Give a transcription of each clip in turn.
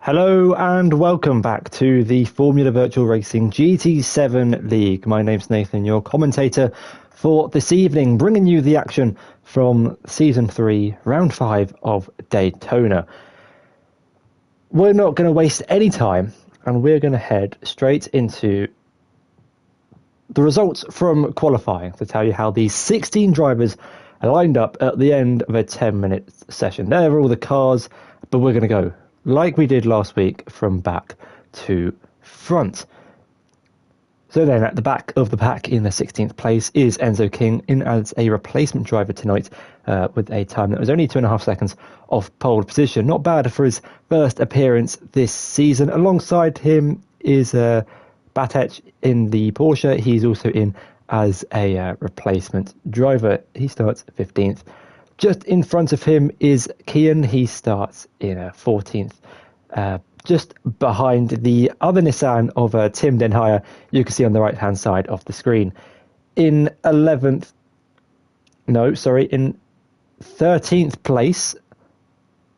Hello and welcome back to the Formula Virtual Racing GT7 League. My name's Nathan, your commentator for this evening, bringing you the action from Season 3, Round 5 of Daytona. We're not going to waste any time and we're going to head straight into the results from qualifying to tell you how these 16 drivers are lined up at the end of a 10-minute session. There are all the cars, but we're going to go like we did last week, from back to front. So then at the back of the pack in the 16th place is Enzo King, in as a replacement driver tonight, with a time that was only 2.5 seconds off pole position. Not bad for his first appearance this season. Alongside him is Batech in the Porsche. He's also in as a replacement driver. He starts 15th. Just in front of him is Kian. He starts in 14th, just behind the other Nissan of Tim Denhire, you can see on the right-hand side of the screen. In 13th place.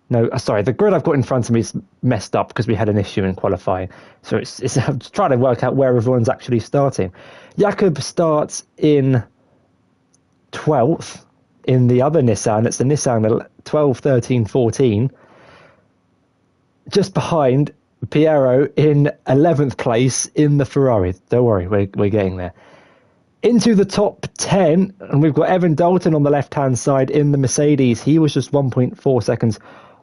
The grid I've got in front of me is messed up because we had an issue in qualifying. So it's I'm trying to work out where everyone's actually starting. Jakob starts in 12th. In the other Nissan, it's the Nissan 12, 13, 14. Just behind Piero in 11th place in the Ferrari. Don't worry, we're getting there. Into the top 10, and we've got Evan Dalton on the left-hand side in the Mercedes. He was just 1.4 seconds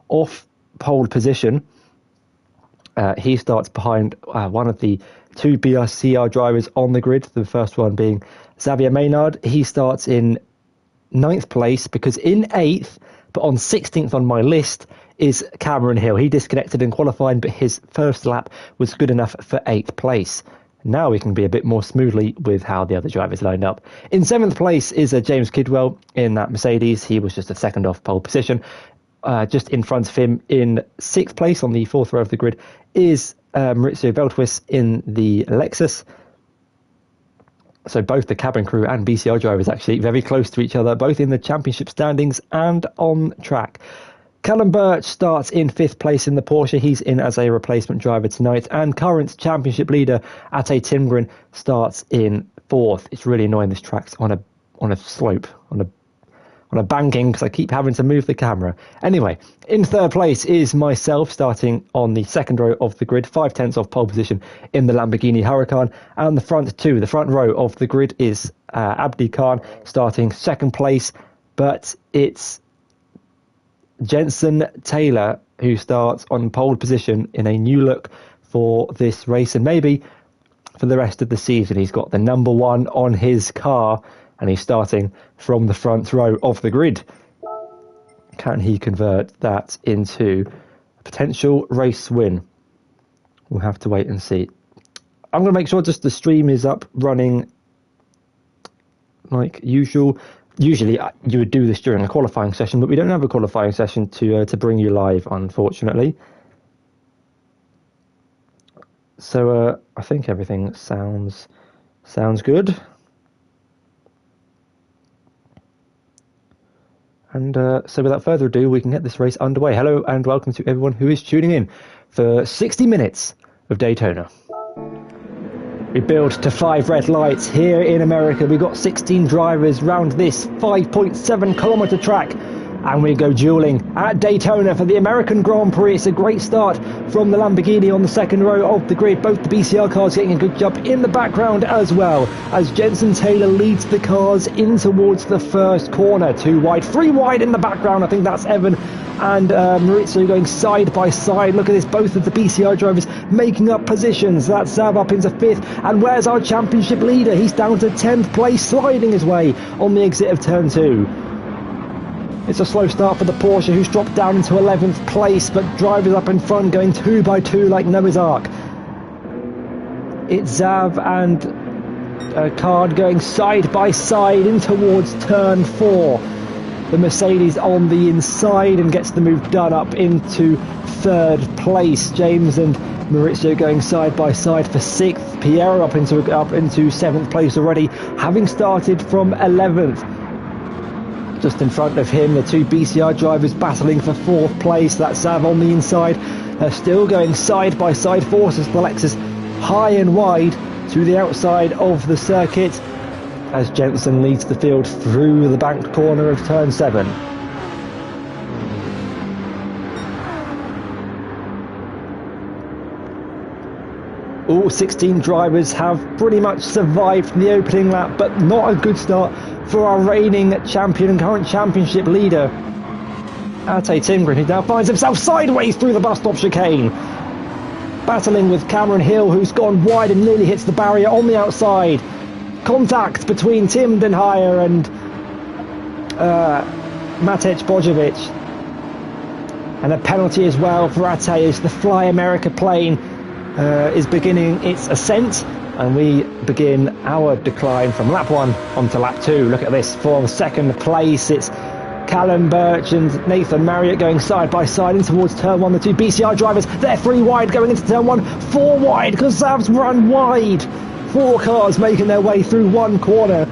off pole position. He starts behind one of the two BRCR drivers on the grid, the first one being Xavier Maynard. He starts in 9th place, because in 8th, but on 16th on my list, is Cameron Hill. He disconnected in qualifying, but his first lap was good enough for 8th place. Now we can be a bit more smoothly with how the other drivers lined up. In 7th place is James Kidwell in that Mercedes. He was just a second off pole position. Just in front of him in 6th place on the 4th row of the grid is Maurizio Beltwis in the Lexus. So both the cabin crew and BCR drivers actually very close to each other, both in the championship standings and on track. Callum Birch starts in 5th place in the Porsche. He's in as a replacement driver tonight. And current championship leader Ate Timgren starts in 4th. It's really annoying, this track's on a slope, on a banking, because I keep having to move the camera. Anyway, in 3rd place is myself, starting on the 2nd row of the grid, 5/10 off pole position in the Lamborghini Huracan. And the front row of the grid is Abdi Khan, starting 2nd place. But it's Jensen Taylor who starts on pole position in a new look for this race, and maybe for the rest of the season. He's got the number 1 on his car, and he's starting from the front row of the grid. Can he convert that into a potential race win? We'll have to wait and see. I'm going to make sure just the stream is up running like usual. Usually you would do this during a qualifying session, but we don't have a qualifying session to bring you live, unfortunately. So I think everything sounds good. And so without further ado, we can get this race underway. Hello and welcome to everyone who is tuning in for 60 minutes of Daytona. We build to 5 red lights here in America. We've got 16 drivers round this 5.7 kilometre track. And we go dueling at Daytona for the American Grand Prix. It's a great start from the Lamborghini on the 2nd row of the grid. Both the BCR cars getting a good jump in the background as well, as Jensen Taylor leads the cars in towards the first corner. 2 wide, 3 wide in the background. I think that's Evan and Maurizio going side by side. Look at this, both of the BCR drivers making up positions. That's Zav up into 5th. And where's our championship leader? He's down to 10th place, sliding his way on the exit of turn 2. It's a slow start for the Porsche, who's dropped down into 11th place, but drivers up in front going 2 by 2 like Noah's Ark. It's Zav and Card going side by side in towards turn 4. The Mercedes on the inside and gets the move done up into 3rd place. James and Maurizio going side by side for 6th. Pierre up into 7th place already, having started from 11th. Just in front of him, the 2 BCR drivers battling for 4th place. That's Zav on the inside. still going side by side, forces the Lexus high and wide to the outside of the circuit as Jensen leads the field through the banked corner of turn 7. All 16 drivers have pretty much survived the opening lap, but not a good start for our reigning champion and current championship leader, Ate Timgren, who now finds himself sideways through the bus stop chicane, battling with Cameron Hill, who's gone wide and nearly hits the barrier on the outside. Contact between Tim Denhire and Matej Bojovic, and a penalty as well for Ate as the Fly America plane is beginning its ascent, and we begin our decline from lap 1 onto lap 2. Look at this, for second place it's Callum Birch and Nathan Marriott going side by side in towards turn 1. The two BCI drivers, they're 3 wide going into turn 1, 4 wide because Zav's run wide. 4 cars making their way through one corner.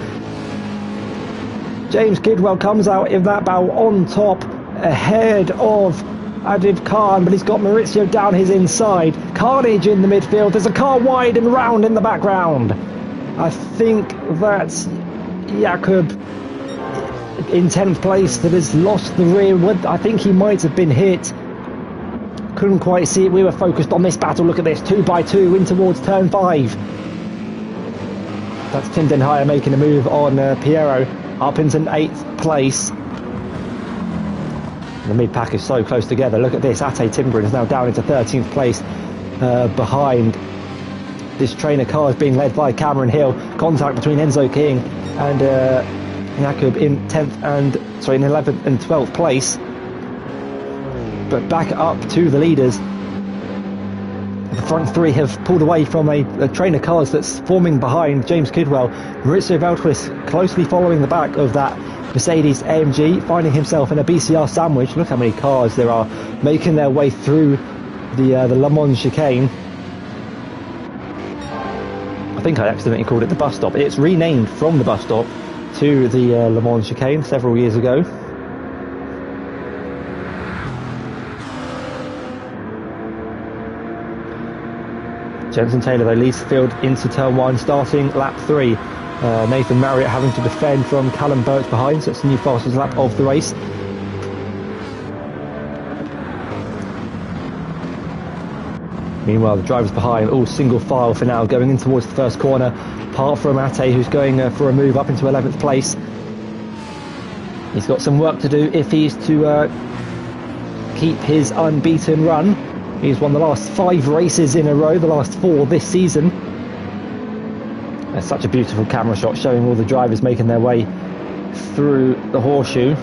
James Kidwell comes out in that battle on top ahead of Adib Khan, but he's got Maurizio down his inside. Carnage in the midfield. There's a car wide and round in the background. I think that's Jakob in 10th place that has lost the rear. I think he might have been hit. Couldn't quite see it. We were focused on this battle. Look at this, 2x2 in towards turn 5. That's Tim Denhire making a move on Piero up into 8th place. The mid-pack is so close together. Look at this, Ate Timgren is now down into 13th place behind this trainer car is being led by Cameron Hill. Contact between Enzo King and Jakob in 11th and 12th place. But back up to the leaders. The front 3 have pulled away from a train of cars that's forming behind James Kidwell. Maurizio Veldquist closely following the back of that Mercedes AMG, finding himself in a BCR sandwich. Look how many cars there are making their way through the Le Mans chicane. I think I accidentally called it the bus stop. It's renamed from the bus stop to the Le Mans chicane several years ago. Jensen Taylor though leads the field into turn 1, starting lap 3. Nathan Marriott having to defend from Callum Birch behind, so it's the new fastest lap of the race. Meanwhile, the drivers behind all single file for now, going in towards the first corner, apart from Ate, who's going for a move up into 11th place. He's got some work to do if he's to keep his unbeaten run. He's won the last 5 races in a row, the last 4 this season. That's such a beautiful camera shot showing all the drivers making their way through the horseshoe.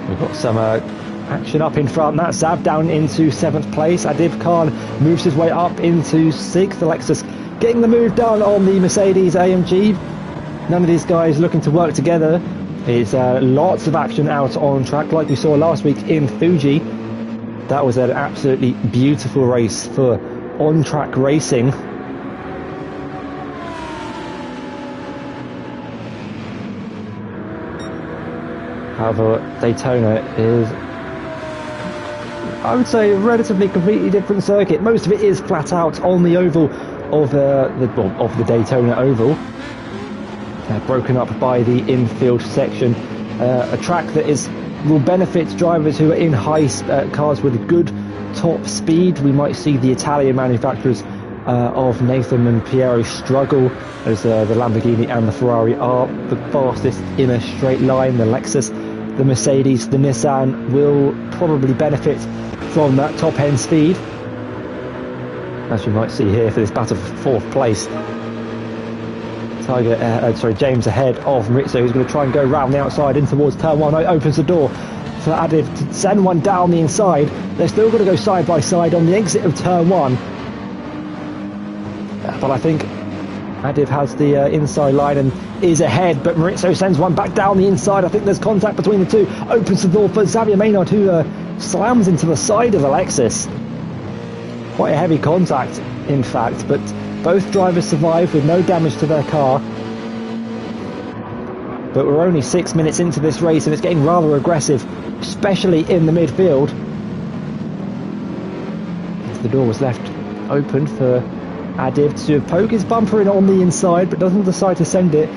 We've got some action up in front. That's Zav down into 7th place. Adib Khan moves his way up into 6th. Alexis getting the move done on the Mercedes AMG. None of these guys looking to work together. It's lots of action out on track like we saw last week in Fuji. That was an absolutely beautiful race for on-track racing. However, Daytona is, I would say, a relatively completely different circuit. Most of it is flat out on the oval of the Daytona oval. Broken up by the infield section, a track that will benefit drivers who are in high cars with good top speed. We might see the Italian manufacturers of Nathan and Piero struggle, as the Lamborghini and the Ferrari are the fastest in a straight line. The Lexus, the Mercedes, the Nissan will probably benefit from that top end speed, as we might see here for this battle for 4th place. James ahead of Maurizio, who's going to try and go round the outside in towards turn 1. Opens the door for Adib to send one down the inside. They're still going to go side by side on the exit of turn 1. But I think Adib has the inside line and is ahead, but Maurizio sends one back down the inside. I think there's contact between the two. Opens the door for Xavier Maynard, who slams into the side of the Lexus. Quite a heavy contact, in fact, but both drivers survive with no damage to their car. But we're only 6 minutes into this race and it's getting rather aggressive, especially in the midfield. The door was left open for Adib to poke his bumper in on the inside, but doesn't decide to send it.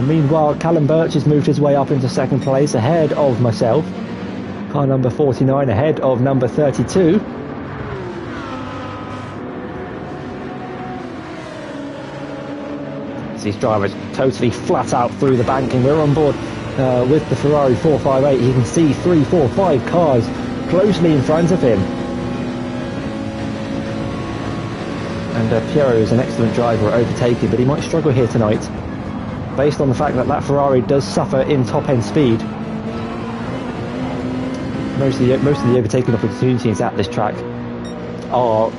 Meanwhile, Callum Birch has moved his way up into second place ahead of myself. Car number 49 ahead of number 32. These drivers totally flat out through the banking. We're on board with the Ferrari 458. You can see 3, 4, 5 cars closely in front of him. And Piero is an excellent driver at overtaking, but he might struggle here tonight, based on the fact that that Ferrari does suffer in top-end speed. Most of the overtaking opportunities at this track are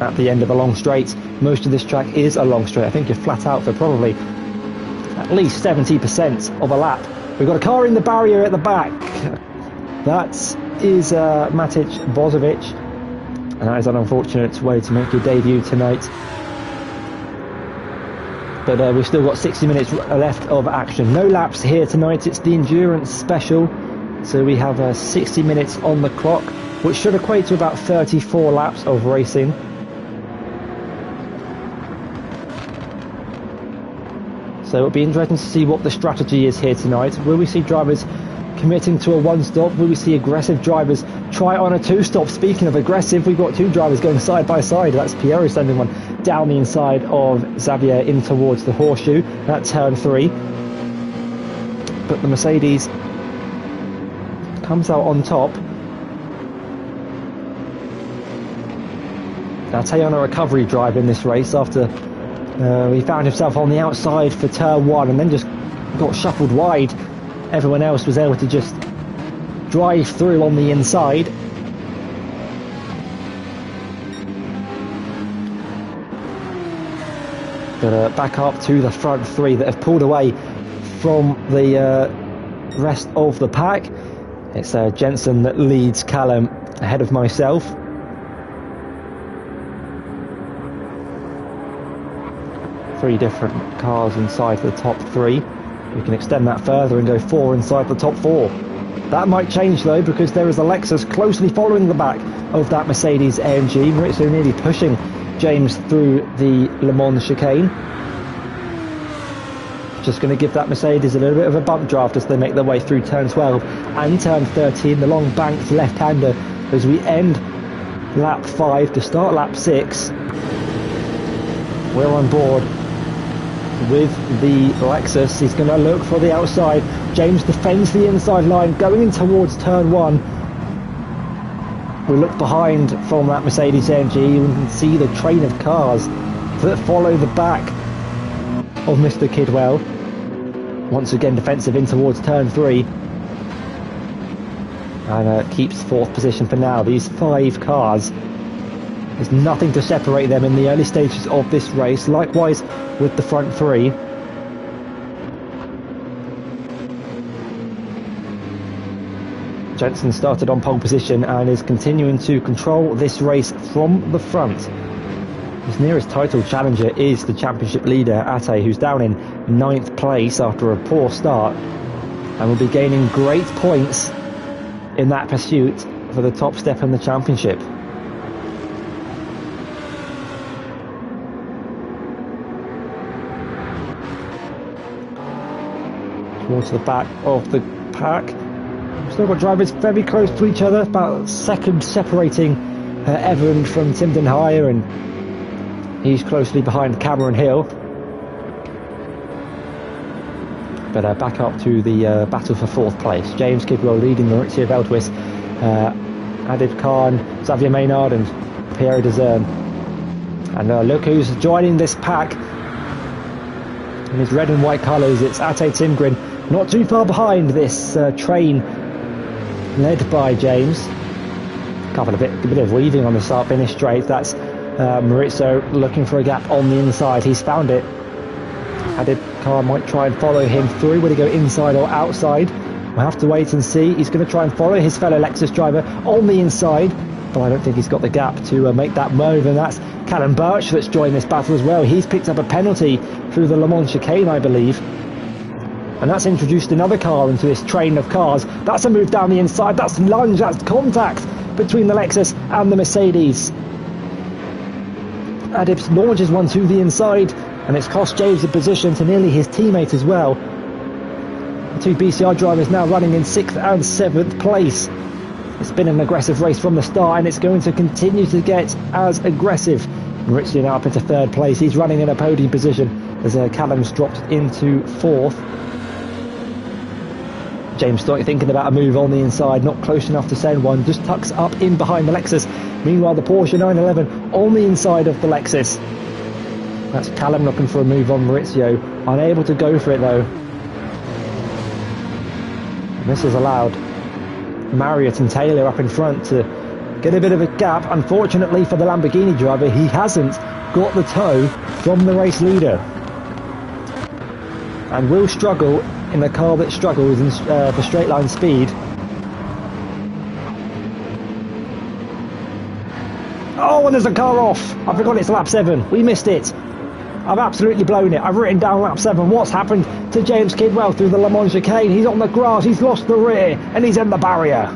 at the end of a long straight. Most of this track is a long straight. I think you're flat out for probably at least 70% of a lap. We've got a car in the barrier at the back. That is Matic Bozovic, and that is an unfortunate way to make your debut tonight. But we've still got 60 minutes left of action. No laps here tonight. It's the endurance special. So we have 60 minutes on the clock, which should equate to about 34 laps of racing. So it'll be interesting to see what the strategy is here tonight. Will we see drivers committing to a one-stop? Will we see aggressive drivers try on a two-stop? Speaking of aggressive, we've got two drivers going side by side. That's Piero sending one down the inside of Xavier in towards the horseshoe. That's turn 3. But the Mercedes comes out on top. Now Tay on a recovery drive in this race after he found himself on the outside for turn 1 and then just got shuffled wide. Everyone else was able to just drive through on the inside. But back up to the front 3 that have pulled away from the rest of the pack. It's Jensen that leads Callum ahead of myself. Three different cars inside the top 3. We can extend that further and go 4 inside the top 4. That might change though, because there is a Lexus closely following the back of that Mercedes AMG. Maurizio nearly pushing James through the Le Mans chicane. Just going to give that Mercedes a little bit of a bump draft as they make their way through turn 12 and turn 13, the long banked left-hander, as we end lap 5 to start lap 6. We're on board with the Lexus. He's going to look for the outside. James defends the inside line, going in towards turn 1. We look behind from that Mercedes AMG and we can see the train of cars that follow the back of Mr. Kidwell. Once again defensive in towards turn 3. And keeps 4th position for now. These 5 cars, there's nothing to separate them in the early stages of this race. Likewise with the front 3. Jensen started on pole position and is continuing to control this race from the front. His nearest title challenger is the championship leader, Ate, who's down in 9th place after a poor start, and will be gaining great points in that pursuit for the top step in the championship. Towards the back of the pack. Still got drivers very close to each other, about a second separating Evan from Tim Denhire, and he's closely behind Cameron Hill. But back up to the battle for 4th place. James Kidwell leading Maurizio Veldhuis, Adib Khan, Xavier Maynard and Pierre Dezern. And look who's joining this pack in his red and white colours. It's Ate Timgren, not too far behind this train led by James. A bit of weaving on the start finish straight. That's Maurizio looking for a gap on the inside. He's found it. Adib Khan might try and follow him through. Will he go inside or outside? We'll have to wait and see. He's going to try and follow his fellow Lexus driver on the inside, but I don't think he's got the gap to make that move. And that's Callum Birch that's joined this battle as well. He's picked up a penalty through the Le Mans chicane, I believe. And that's introduced another car into this train of cars. That's a move down the inside. That's lunge. That's contact between the Lexus and the Mercedes. Adib launches one to the inside, and it's cost James a position to nearly his teammate as well. The two BCR drivers now running in 6th and 7th place. It's been an aggressive race from the start, and it's going to continue to get as aggressive. Richie now up into 3rd place. He's running in a podium position as Callum's dropped into 4th. James started thinking about a move on the inside, not close enough to send one, just tucks up in behind the Lexus. Meanwhile, the Porsche 911 on the inside of the Lexus. That's Callum looking for a move on Maurizio, unable to go for it though. And this is allowed Marriott and Taylor up in front to get a bit of a gap. Unfortunately for the Lamborghini driver, he hasn't got the tow from the race leader, and will struggle in a car that struggles in for straight line speed. Oh, and there's a car off. I forgot it's lap 7. We missed it. I've absolutely blown it. I've written down lap 7. What's happened to James Kidwell through the Le Mans chicane? He's on the grass, he's lost the rear, and he's in the barrier.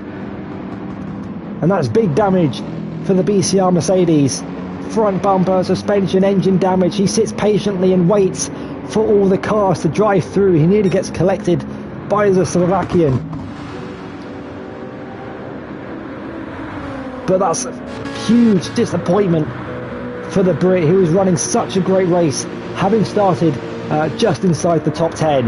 And that's big damage for the BCR Mercedes. Front bumper, suspension, engine damage. He sits patiently and waits for all the cars to drive through. He nearly gets collected by the Slovakian. But that's a huge disappointment for the Brit, who was running such a great race, having started just inside the top 10.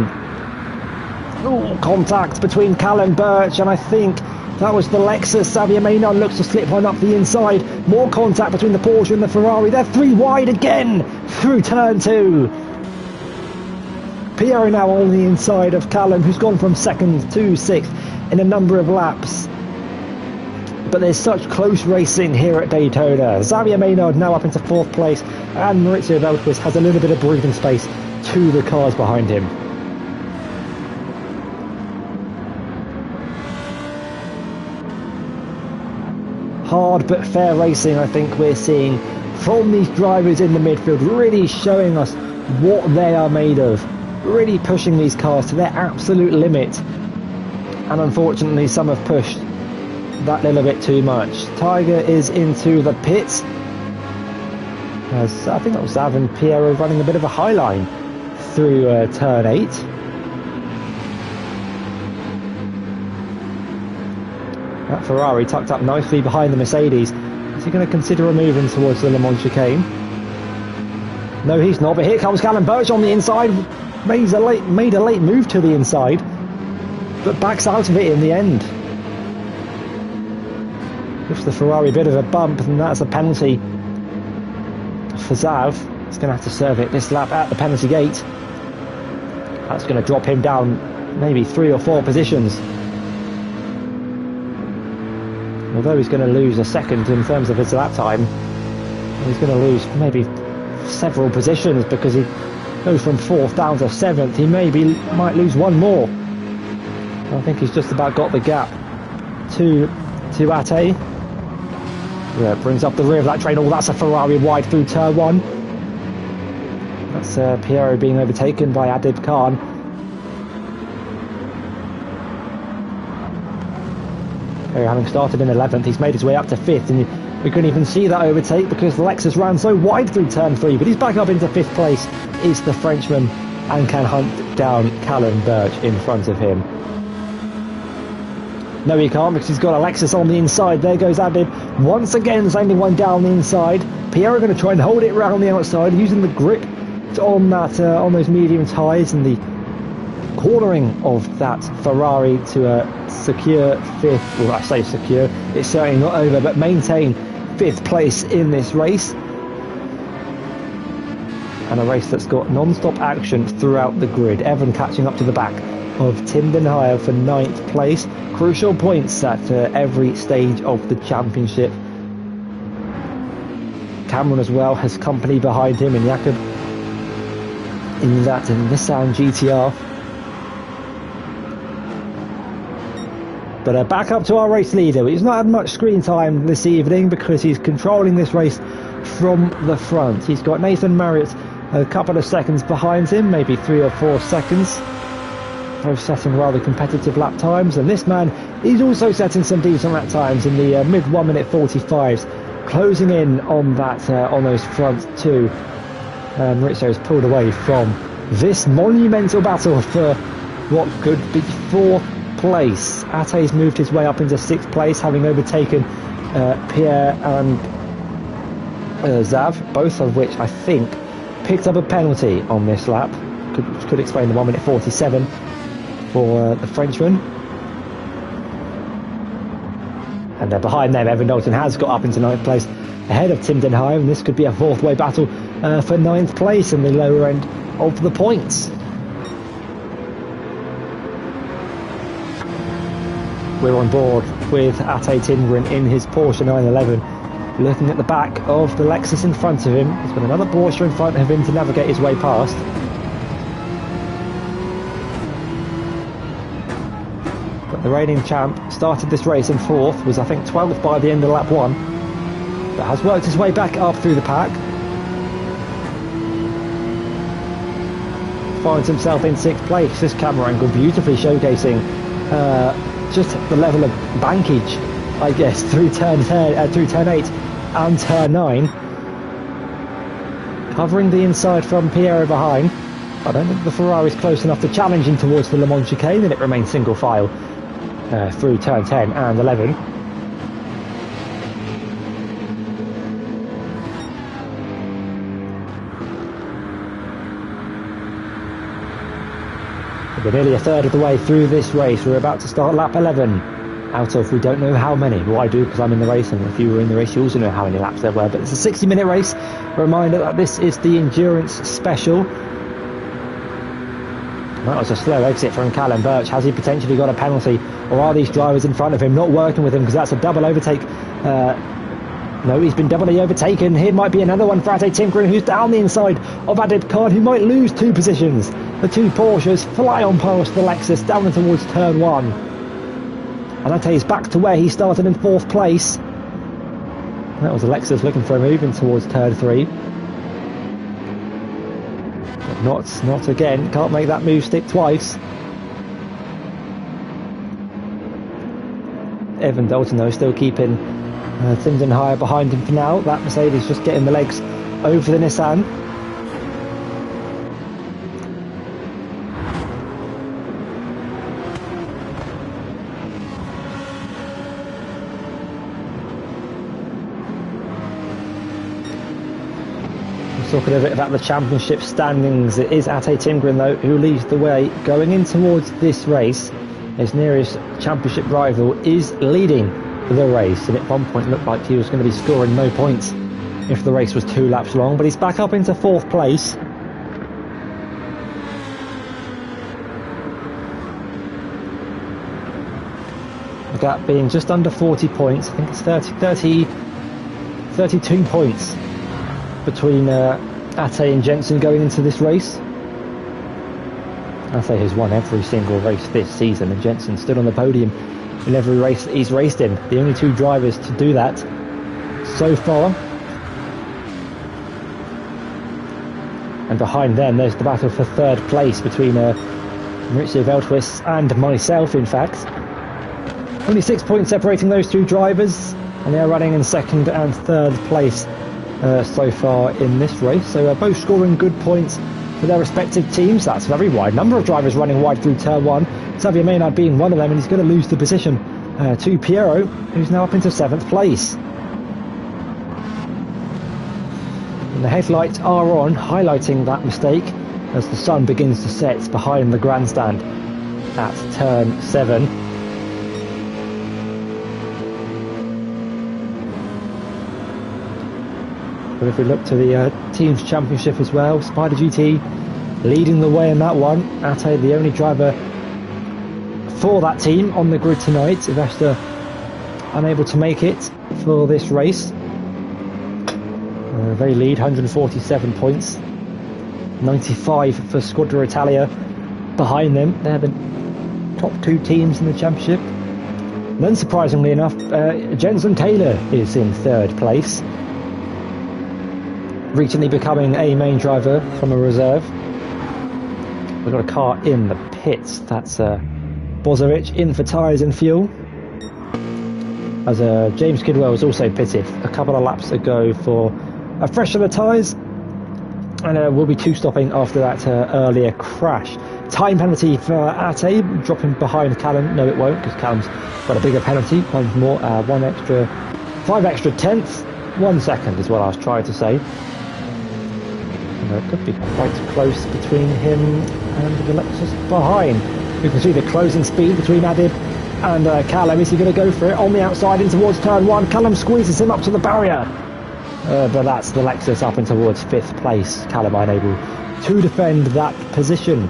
Ooh, contact between Callum Birch, and I think that was the Lexus. Xavier Maynard looks to slip one up the inside. More contact between the Porsche and the Ferrari. They're 3 wide again through turn 2. Piero now on the inside of Callum, who's gone from 2nd to 6th in a number of laps. But there's such close racing here at Daytona. Xavier Maynard now up into 4th place, and Maurizio Belquist has a little bit of breathing space to the cars behind him. Hard but fair racing, I think we're seeing from these drivers in the midfield, really showing us what they are made of, really pushing these cars to their absolute limit. And unfortunately some have pushed that little bit too much. Tiger is into the pits, as I think that was Zav and Piero running a bit of a high line through turn 8. That Ferrari tucked up nicely behind the Mercedes. Is he going to consider a move in towards the Le Mans chicane? No, he's not, but here comes Callum Birch on the inside. Made a late move to the inside, but backs out of it in the end. Gives the Ferrari a bit of a bump, and that's a penalty for Zav. He's going to have to serve it this lap at the penalty gate. That's going to drop him down maybe 3 or 4 positions. Although he's going to lose a second in terms of his lap time, he's going to lose maybe several positions, because he goes from 4th down to 7th. He might lose one more. I think he's just about got the gap to Ate. Yeah, brings up the rear of that train. Oh, that's a Ferrari wide through turn 1. That's Piero being overtaken by Adib Khan. Piero, having started in 11th, he's made his way up to 5th, and we couldn't even see that overtake because the Lexus ran so wide through turn 3. But he's back up into 5th place, is the Frenchman, and can hunt down Callum Birch in front of him. No, he can't, because he's got a Lexus on the inside. There goes Adib once again, sending one down the inside. Piero going to try and hold it round the outside, using the grip on that on those medium tyres, and the cornering of that Ferrari to secure 5th. Well, I say secure, it's certainly not over, but maintain 5th place in this race. And a race that's got non-stop action throughout the grid. Evan catching up to the back of Tim Denhire for 9th place. Crucial points at every stage of the championship. Cameron as well has company behind him, and Jakob in that Nissan GTR. But back up to our race leader. He's not had much screen time this evening because he's controlling this race from the front. He's got Nathan Marriott a couple of seconds behind him, maybe 3 or 4 seconds. both setting rather competitive lap times, and this man, he's also setting some decent lap times in the mid 1 minute 45s, closing in on that on those front two. Maurizio's pulled away from this monumental battle for what could be 4th place. Ate's moved his way up into 6th place, having overtaken Pierre and Zav, both of which I think picked up a penalty on this lap. Could explain the 1 minute 47 for the Frenchman. And behind them, Evan Dalton has got up into 9th place ahead of Tim Denheim, and this could be a 4th way battle for 9th place in the lower end of the points. We're on board with Ate Timgren in his Porsche 911, looking at the back of the Lexus in front of him. He's got another Porsche in front of him to navigate his way past. But the reigning champ started this race in 4th, was I think 12th by the end of lap 1, but has worked his way back up through the pack. Finds himself in 6th place. This camera angle beautifully showcasing just the level of bankage, I guess, through turn 8 and turn 9. Covering the inside from Piero behind. I don't think the Ferrari is close enough to challenge him towards the Le Mans chicane, and it remains single file through turn 10 and 11. We're nearly a third of the way through this race. We're about to start lap 11 out of we don't know how many. Well, I do because I'm in the race, and if you were in the race you also know how many laps there were, but it's a 60-minute race. A reminder that this is the endurance special. That was a slow exit from Callum Birch. Has he potentially got a penalty, or are these drivers in front of him not working with him, because that's a double overtake? No, he's been doubly overtaken. Here might be another one for Ate Timgren, who's down the inside of Adib Khan, who might lose 2 positions. The 2 Porsches fly on past the Lexus down towards turn 1. And Ate's back to where he started in 4th place. That was the Lexus looking for a move in towards turn 3. But not again. Can't make that move stick twice. Evan Dalton, though, still keeping Tim Denheim behind him for now. That Mercedes just getting the legs over the Nissan. Talking a bit about the championship standings, it is Ate Timgren though who leads the way going in towards this race. His nearest championship rival is leading the race, and at one point looked like he was going to be scoring no points if the race was 2 laps long, but he's back up into 4th place. The gap being just under 40 points. I think it's 32 points between Ate and Jensen going into this race. Ate has won every single race this season, and Jensen stood on the podium in every race that he's raced in. The only 2 drivers to do that so far. And behind them, there's the battle for 3rd place between Maurizio Veldhuis and myself, in fact. Only 6 points separating those 2 drivers, and they are running in 2nd and 3rd place so far in this race. So both scoring good points for their respective teams. That's a very wide number of drivers running wide through turn 1. Xavier Maynard being one of them, and he's going to lose the position to Piero, who's now up into 7th place. And the headlights are on, highlighting that mistake as the sun begins to set behind the grandstand at turn 7. But if we look to the Teams Championship as well, Spider GT leading the way in that one. Ate, the only driver for that team on the grid tonight. Ivesta unable to make it for this race. They lead, 147 points. 95 for Squadra Italia behind them. They're the top 2 teams in the championship. And then, surprisingly enough, Jensen Taylor is in 3rd place, recently becoming a main driver from a reserve. We've got a car in the pits. That's Bozovic in for tyres and fuel. As James Kidwell was also pitted a couple of laps ago for a fresh set of tyres. And we'll be two-stopping after that earlier crash. Time penalty for Ate, dropping behind Callum. No, it won't, because Callum's got a bigger penalty. One's more, 5 extra tenths. 1 second is what I was trying to say. And it could be quite close between him and the Lexus behind. You can see the closing speed between Adib and Callum. Is he going to go for it on the outside in towards turn 1? Callum squeezes him up to the barrier. But that's the Lexus up and towards 5th place. Callum unable to defend that position.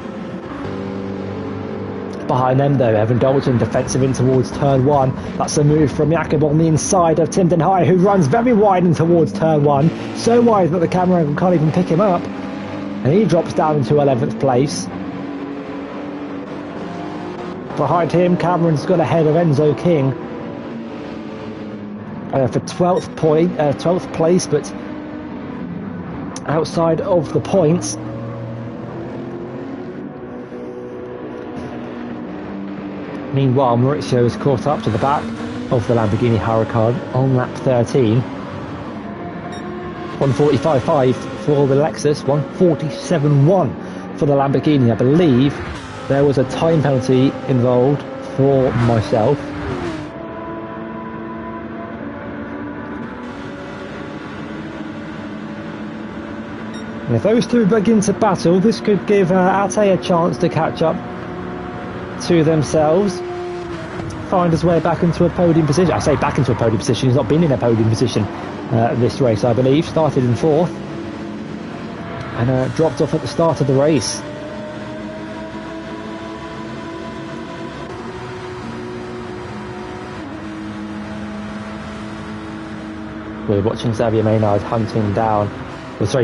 Behind them though, Evan Dalton defensive in towards turn 1. That's a move from Jakob on the inside of Timden High, who runs very wide in towards turn 1. So wide that the camera angle can't even pick him up. And he drops down into 11th place. Behind him, Cameron's got ahead of Enzo King. For 12th place, but outside of the points. Meanwhile, Maurizio is caught up to the back of the Lamborghini Huracan on lap 13. 145.5 for the Lexus, 147.1 for the Lamborghini. I believe there was a time penalty involved for myself. And if those two begin to battle, this could give Ate a chance to catch up to themselves, find his way back into a podium position. I say back into a podium position, he's not been in a podium position this race, I believe. Started in 4th and dropped off at the start of the race. We're watching Xavier Maynard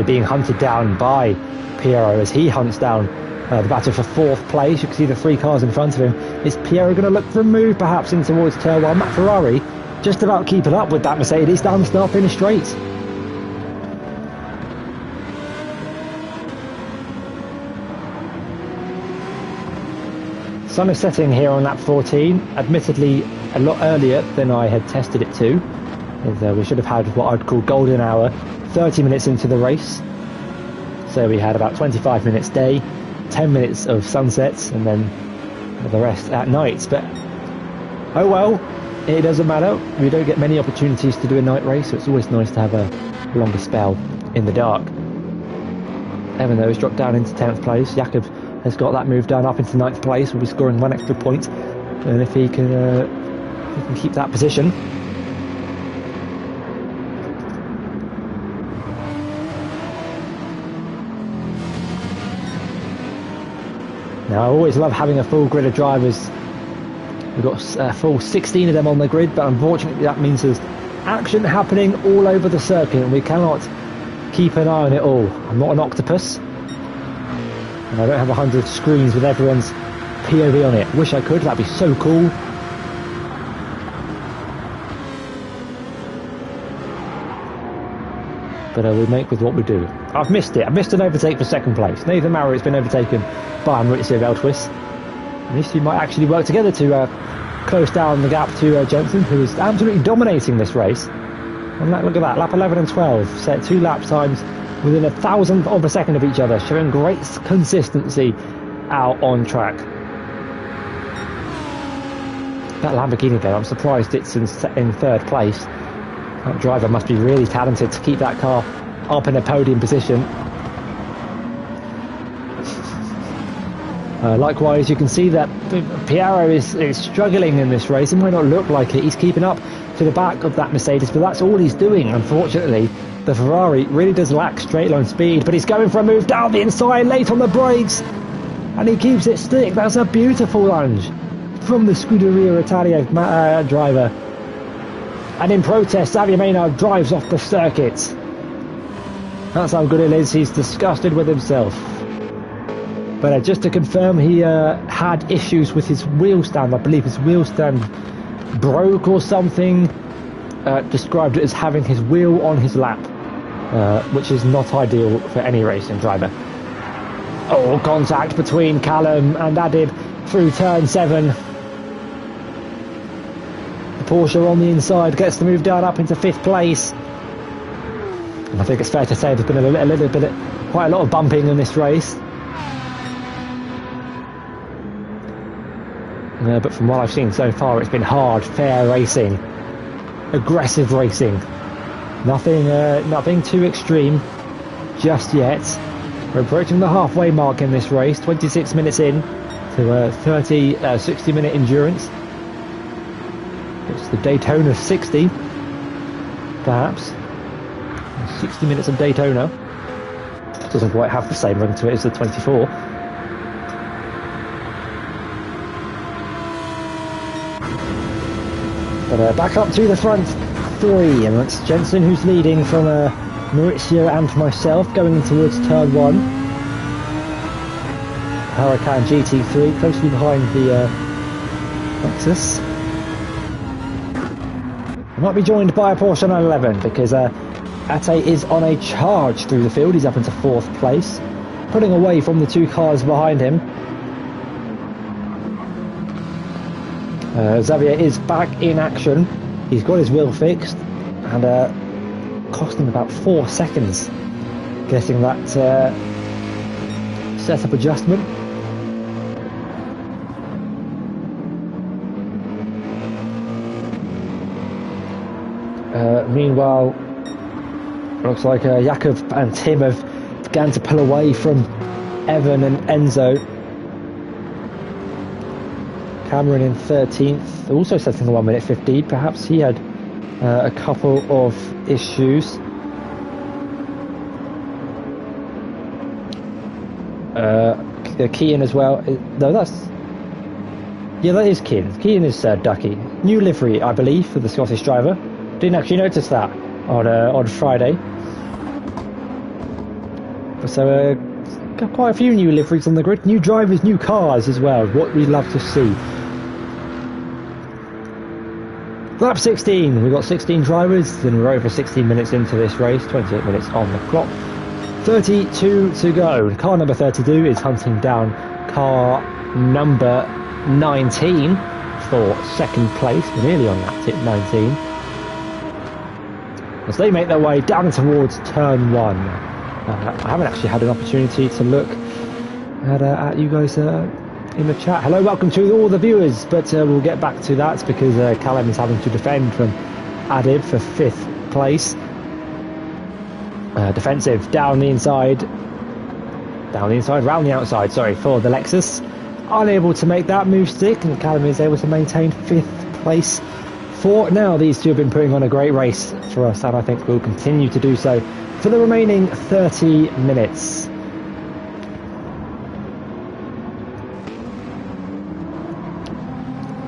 being hunted down by Piero as he hunts down the battle for 4th place. You can see the 3 cars in front of him. Is Piero going to look for a move perhaps in towards turn 1? Matt Ferrari just about keeping up with that Mercedes down the start finish straight. Sun is setting here on lap 14, admittedly a lot earlier than I had tested it to. We should have had what I'd call golden hour 30 minutes into the race. So we had about 25 minutes day, 10 minutes of sunsets, and then the rest at night. But oh well, it doesn't matter. We don't get many opportunities to do a night race, so it's always nice to have a longer spell in the dark. Even though he's dropped down into 10th place, Jakob has got that move down up into 9th place. Will be scoring 1 extra point, and if he can keep that position. Now, I always love having a full grid of drivers. We've got a full 16 of them on the grid, but unfortunately that means there's action happening all over the circuit and we cannot keep an eye on it all. I'm not an octopus, and I don't have 100 screens with everyone's POV on it. Wish I could, that'd be so cool. But we make with what we do. I've missed it. I've missed an overtake for 2nd place. Nathan Marriott's been overtaken by Maurizio Beltwis. And these two might actually work together to close down the gap to Jensen, who is absolutely dominating this race. And look at that, lap 11 and 12, set 2 lap times within 1,000th of a second of each other, showing great consistency out on track. That Lamborghini though, I'm surprised it's in 3rd place. That driver must be really talented to keep that car up in a podium position. Likewise, you can see that Piero is struggling in this race. It might not look like it. He's keeping up to the back of that Mercedes, but that's all he's doing. Unfortunately, the Ferrari really does lack straight line speed, but he's going for a move down the inside, late on the brakes, and he keeps it stick. That's a beautiful lunge from the Scuderia Italia driver. And in protest, Xavier Maynard drives off the circuit. That's how good it is. He's disgusted with himself. But just to confirm, he had issues with his wheel stand. I believe his wheel stand broke or something. Described it as having his wheel on his lap, which is not ideal for any racing driver. Oh, contact between Callum and Adib. through turn 7. The Porsche on the inside gets to move down up into 5th place. And I think it's fair to say there's been a little bit, quite a lot of bumping in this race. But from what I've seen so far, it's been hard, fair racing, aggressive racing. Nothing too extreme just yet. We're approaching the halfway mark in this race, 26 minutes in to 60-minute endurance. It's the Daytona 60, perhaps. 60 minutes of Daytona. Doesn't quite have the same ring to it as the 24. But back up to the front 3, and that's Jensen who's leading from Maurizio and myself going towards turn 1. Huracan GT3 closely behind the Lexus. I might be joined by a Porsche 911 because Ate is on a charge through the field. He's up into 4th place, putting away from the 2 cars behind him. Xavier is back in action. He's got his wheel fixed, and cost him about 4 seconds getting that setup adjustment. Meanwhile, looks like Jakob and Tim have began to pull away from Evan and Enzo. Cameron in 13th, also setting a 1 minute 50. Perhaps he had a couple of issues. Kean as well. No, that is Kean. Kean is Ducky. New livery, I believe, for the Scottish driver. Didn't actually notice that on Friday. So got quite a few new liveries on the grid. New drivers, new cars as well. What we love to see. Lap 16, we've got 16 drivers, and we're over 16 minutes into this race, 28 minutes on the clock. 32 to go. Car number 32 is hunting down car number 19 for 2nd place. We're nearly on that tip, 19. As they make their way down towards turn 1. I haven't actually had an opportunity to look at you guys in the chat. Hello, welcome to all the viewers, but we'll get back to that because Callum is having to defend from Adib for 5th place. Defensive down the inside, round the outside, sorry, for the Lexus. Unable to make that move stick, and Callum is able to maintain 5th place for now. These two have been putting on a great race for us, and I think will continue to do so for the remaining 30 minutes.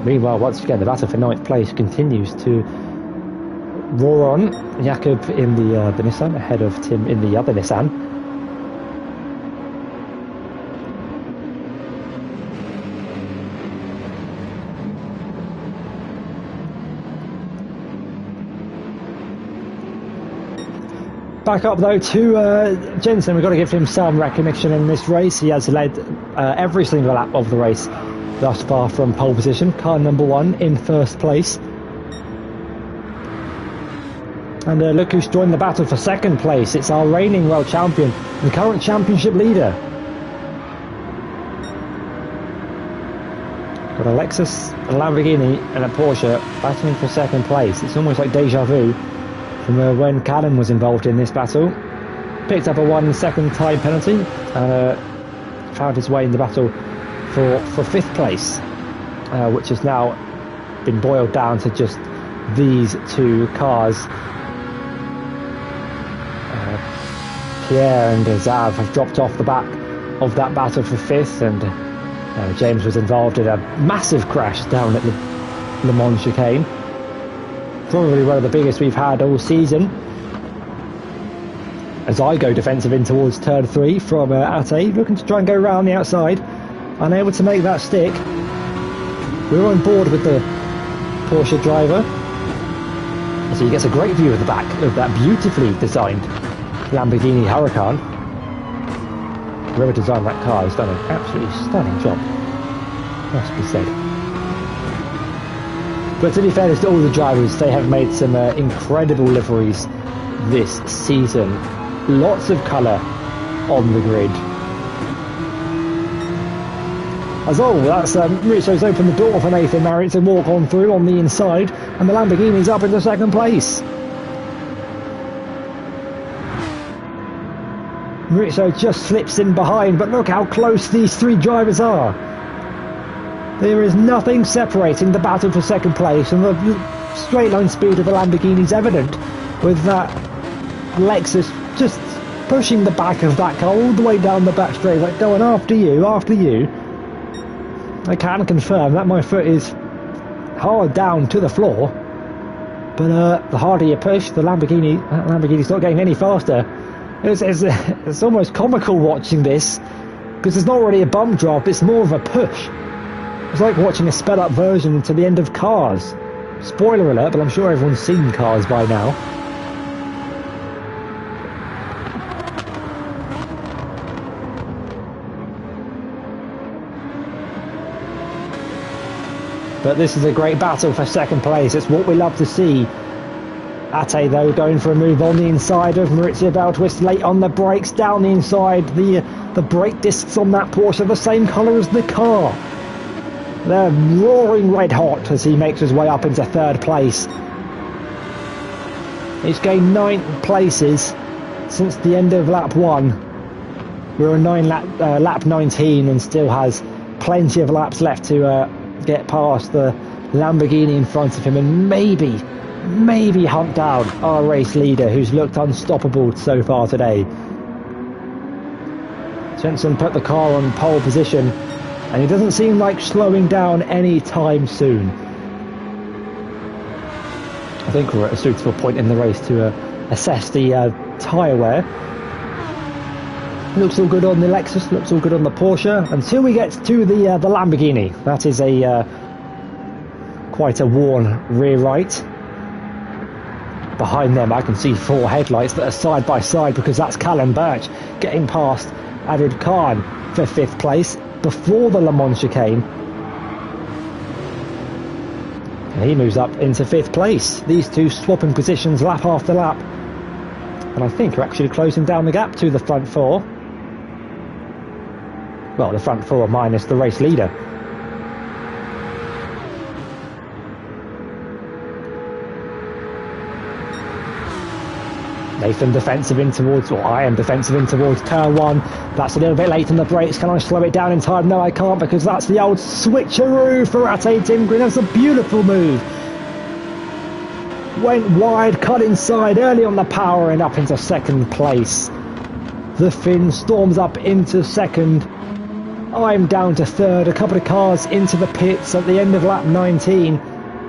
Meanwhile, once again, the battle for 9th place continues to roar on. Jakob in the Nissan, ahead of Tim in the other Nissan. Back up though to Jensen. We've got to give him some recognition in this race. He has led every single lap of the race thus far from pole position. Car number 1 in 1st place. And look who's joined the battle for 2nd place. It's our reigning world champion and current championship leader. Got a Lexus, a Lamborghini and a Porsche battling for 2nd place. It's almost like deja vu from when Callum was involved in this battle. Picked up a 1 second time penalty and found his way in the battle for 5th place, which has now been boiled down to just these 2 cars. Pierre and Zav have dropped off the back of that battle for 5th, and James was involved in a massive crash down at the Le Mans chicane. Probably one of the biggest we've had all season. As I go defensive in towards turn 3 from Ate, looking to try and go around the outside, unable to make that stick. We're on board with the Porsche driver, so he gets a great view of the back of that beautifully designed Lamborghini Huracan. Whoever designed that car has done an absolutely stunning job. must be said. But to be fair to all the drivers, they have made some incredible liveries this season. Lots of colour on the grid. As all, that's Maurizio's opened the door for Nathan Marriott to walk on through on the inside, and the Lamborghini's up into second place. Maurizio just slips in behind, but look how close these three drivers are. There is nothing separating the battle for second place, and the straight line speed of the Lamborghini is evident, with that Lexus just pushing the back of that car all the way down the back straight, like going after you, after you. I can confirm that my foot is hard down to the floor, but the harder you push, the Lamborghini's not getting any faster. It's almost comical watching this, because it's not really a bum drop, it's more of a push. It's like watching a sped up version to the end of Cars. Spoiler alert, but I'm sure everyone's seen Cars by now. But this is a great battle for second place. It's what we love to see. Ate, though, going for a move on the inside of Maurizio Beltwist, late on the brakes, down the inside. The brake discs on that Porsche are the same colour as the car. They're roaring red hot as he makes his way up into third place. He's gained 9 places since the end of lap 1. We're on lap 19 and still has plenty of laps left to get past the Lamborghini in front of him, and maybe hunt down our race leader, who's looked unstoppable so far today. Jensen put the car on pole position, and he doesn't seem like slowing down any time soon. I think we're at a suitable point in the race to assess the tyre wear. Looks all good on the Lexus, looks all good on the Porsche, until we get to the Lamborghini. That is quite a worn rear right. Behind them I can see 4 headlights that are side by side, because that's Callum Birch getting past Adid Khan for 5th place before the Le Mans chicane. And he moves up into 5th place. These two swapping positions lap after lap, and I think are actually closing down the gap to the front 4. Well, the front 4 minus the race leader. Nathan defensive in towards, or I am defensive in towards turn 1. That's a little bit late on the brakes. Can I slow it down in time? No, I can't, because that's the old switcheroo for Ate Timgren. That's a beautiful move. Went wide, cut inside early on the power, and up into second place. The Finn storms up into second. I'm down to third. A couple of cars into the pits at the end of lap 19.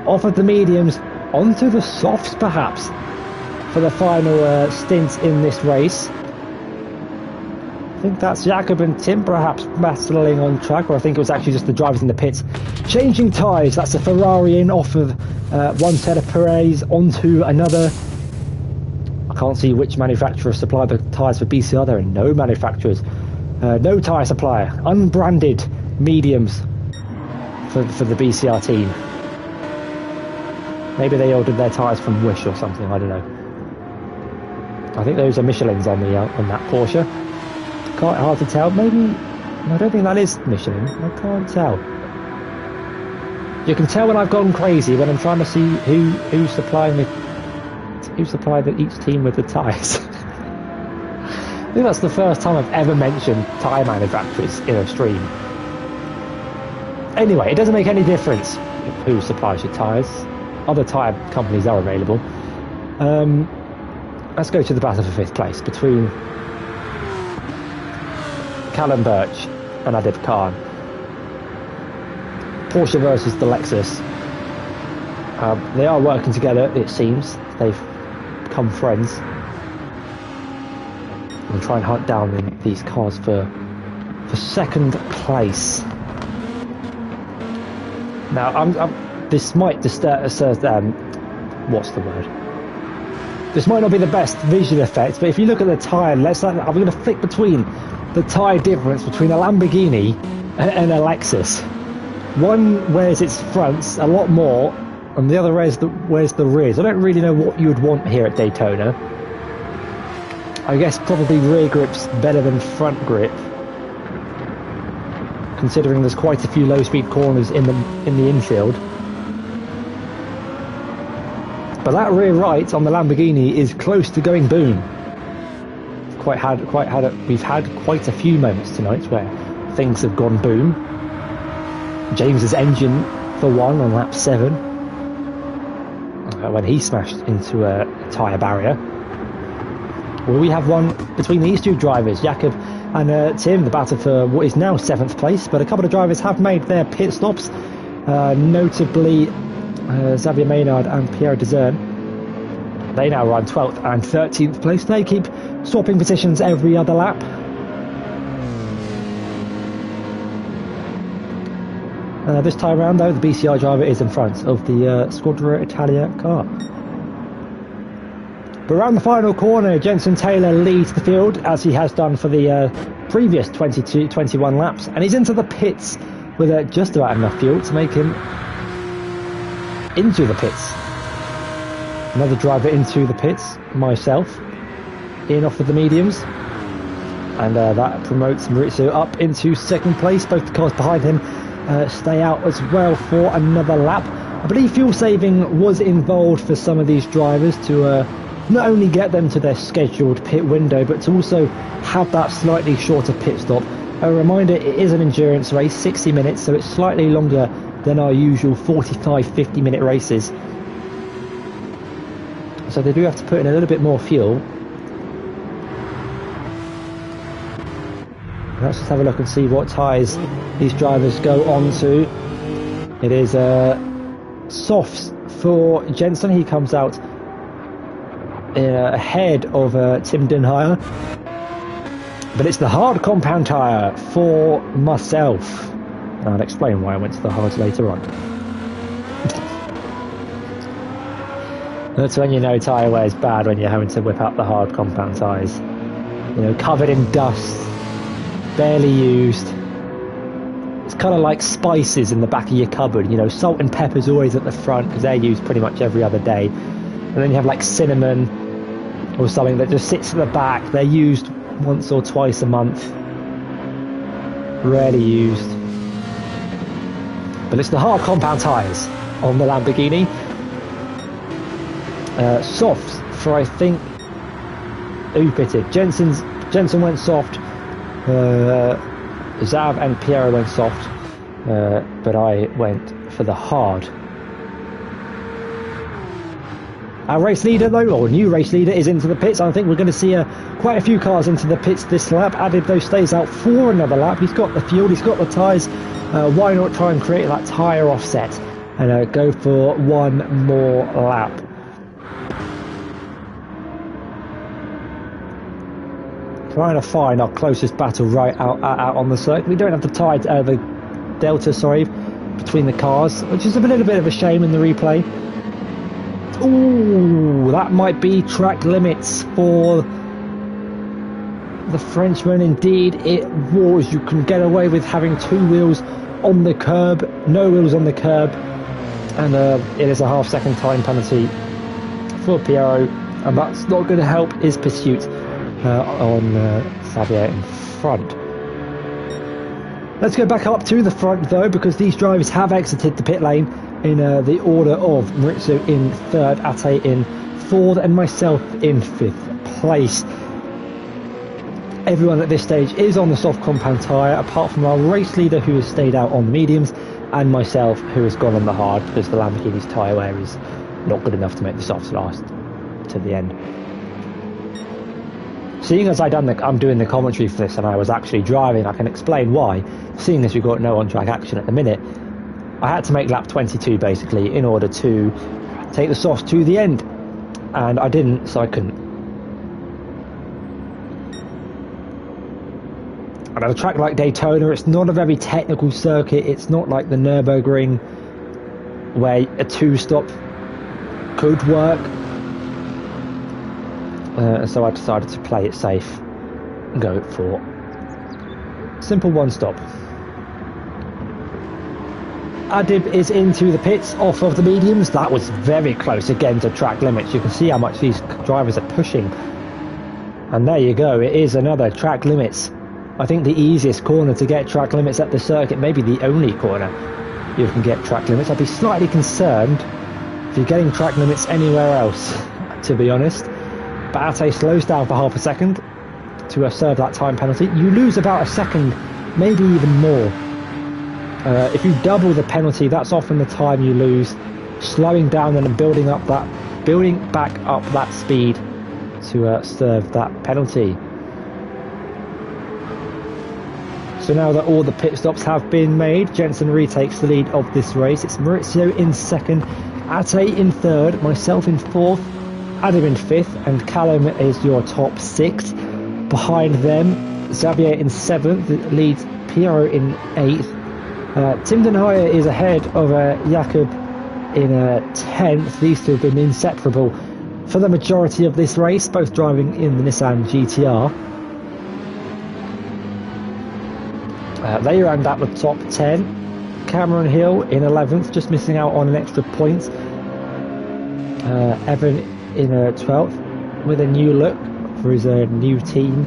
Off of the mediums, onto the softs perhaps, for the final stint in this race. I think that's Jakob and Tim perhaps battling on track, or I think it was actually just the drivers in the pits changing tyres. That's a Ferrari in off of one set of Perez onto another. I can't see which manufacturer supplied the tyres for BCR. There are no manufacturers. No tyre supplier, unbranded mediums for the BCR team. Maybe they ordered their tyres from Wish or something, I don't know. I think those are Michelins on that Porsche. Quite hard to tell. Maybe, I don't think that is Michelin. I can't tell. You can tell when I've gone crazy when I'm trying to see who's supplying each team with the tyres. I think that's the first time I've ever mentioned tyre manufacturers in a stream. Anyway, it doesn't make any difference who supplies your tyres. Other tyre companies are available. Let's go to the battle for 5th place between Callum Birch and Adib Khan. Porsche versus the Lexus. They are working together, it seems. They've become friends. We'll try and hunt down these cars for second place. Now, this might disturb. What's the word? This might not be the best visual effect, but if you look at the tyre, I'm going to flick between the tyre difference between a Lamborghini and a Lexus. One wears its fronts a lot more, and the other wears the rears. I don't really know what you would want here at Daytona. I guess probably rear grip's better than front grip, considering there's quite a few low-speed corners in the infield. But that rear right on the Lamborghini is close to going boom. We've had quite a few moments tonight where things have gone boom. James's engine, for one, on lap 7, when he smashed into a tyre barrier. Well, we have one between these two drivers, Jakob and Tim, the battle for what is now 7th place, but a couple of drivers have made their pit stops, notably Xavier Maynard and Pierre Dezern. They now run 12th and 13th place. They keep swapping positions every other lap. This time around, though, the BCI driver is in front of the Squadra Italia car. But around the final corner, Jenson Taylor leads the field, as he has done for the previous 21 laps, and he's into the pits with just about enough fuel to make him into the pits. Another driver into the pits, myself, in off of the mediums, and that promotes Maurizio up into 2nd place. Both the cars behind him stay out as well for another lap. I believe fuel saving was involved for some of these drivers to not only get them to their scheduled pit window, but to also have that slightly shorter pit stop. A reminder, it is an endurance race, 60 minutes, so it's slightly longer than our usual 45-50 minute races. So they do have to put in a little bit more fuel. Let's just have a look and see what tyres these drivers go on to. It is softs for Jenson. He comes out ahead of Tim Denhire. But it's the hard compound tyre for myself. And I'll explain why I went to the hards later on. That's when you know tyre wear is bad, when you're having to whip out the hard compound tyres. You know, covered in dust, barely used. It's kind of like spices in the back of your cupboard. You know, salt and pepper's always at the front because they're used pretty much every other day. And then you have like cinnamon or something that just sits at the back. They're used once or twice a month. Rarely used. But it's the hard compound tyres on the Lamborghini. Softs for, I think, who pitted? Jenson went soft. Zav and Piero went soft. But I went for the hard. Our race leader, though, or new race leader, is into the pits. I think we're going to see quite a few cars into the pits this lap. Adibdo stays out for another lap. He's got the fuel, he's got the tyres. Why not try and create that tyre offset and go for one more lap? Trying to find our closest battle right out on the circuit. We don't have the delta, between the cars, which is a little bit of a shame in the replay. Ooh, that might be track limits for the Frenchman. Indeed, it was. You can get away with having 2 wheels on the curb, no wheels on the curb, and it is a half-second time penalty for Piero, and that's not going to help his pursuit on Xavier in front. Let's go back up to the front, though, because these drivers have exited the pit lane in the order of Maurizio in 3rd, Ate in 4th, and myself in 5th place. Everyone at this stage is on the soft compound tyre, apart from our race leader, who has stayed out on the mediums, and myself, who has gone on the hard, because the Lamborghini's tyre wear is not good enough to make the softs last to the end. Seeing as I'm doing the commentary for this and I was actually driving, I can explain why. Seeing as we've got no on-track action at the minute, I had to make lap 22 basically in order to take the softs to the end, and I didn't, so I couldn't. And at a track like Daytona, it's not a very technical circuit. It's not like the Nürburgring where a 2-stop could work. So I decided to play it safe and go for simple 1-stop. Adib is into the pits off of the mediums. That was very close again to track limits. You can see how much these drivers are pushing. And there you go, it is another track limits. I think the easiest corner to get track limits at the circuit, maybe the only corner you can get track limits. I'd be slightly concerned if you're getting track limits anywhere else, to be honest. But Ate slows down for half a second to serve that time penalty. You lose about a second, maybe even more. If you double the penalty, that's often the time you lose. Slowing down and building back up that speed to serve that penalty. So now that all the pit stops have been made, Jensen retakes the lead of this race. It's Maurizio in second, Ate in third, myself in fourth, Adam in fifth, and Callum is your top six. Behind them, Xavier in seventh, leads Piero in eighth. Tim Denhyer is ahead of Jakob in 10th. These two have been inseparable for the majority of this race, both driving in the Nissan GTR. They round out the top 10. Cameron Hill in 11th, just missing out on an extra point. Evan in 12th, with a new look for his new team.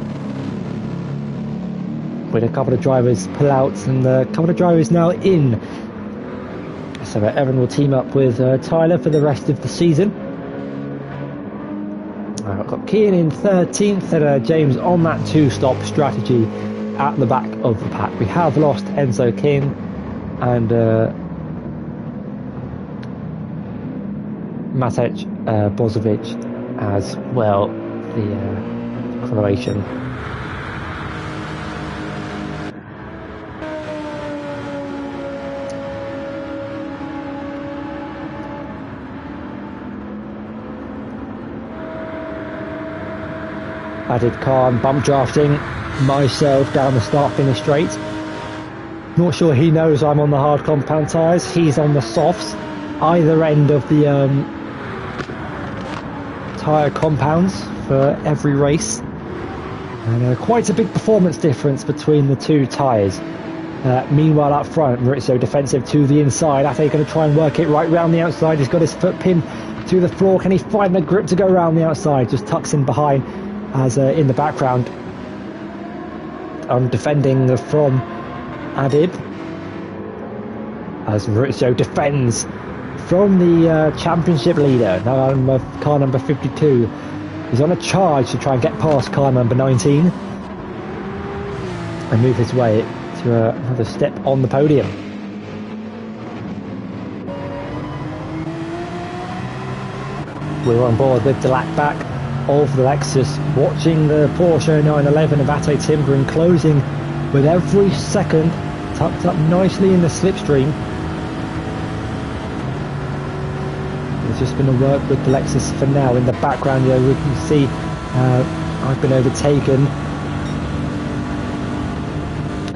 With a couple of drivers pull out and a couple of drivers now in. So Evan will team up with Tyler for the rest of the season. I've got Keane in 13th and James on that two-stop strategy at the back of the pack. We have lost Enzo King and Matej Bozovic as well, the Croatian. Added car and bump drafting myself down the start-finish straight. Not sure he knows I'm on the hard compound tyres. He's on the softs, either end of the tyre compounds for every race. And quite a big performance difference between the two tyres. Meanwhile up front, Maurizio defensive to the inside. Ate going to try and work it right round the outside. He's got his foot pinned to the floor. Can he find the grip to go around the outside? Just tucks in behind as in the background. Defending from Adib as Maurizio defends from the championship leader. Now car number 52. He's on a charge to try and get past car number 19 and move his way to another step on the podium. We're on board with the lap back of the Lexus, watching the Porsche 911 of Ate Timbering closing with every second, tucked up nicely in the slipstream. There's just been a work with the Lexus for now. In the background here we can see I've been overtaken.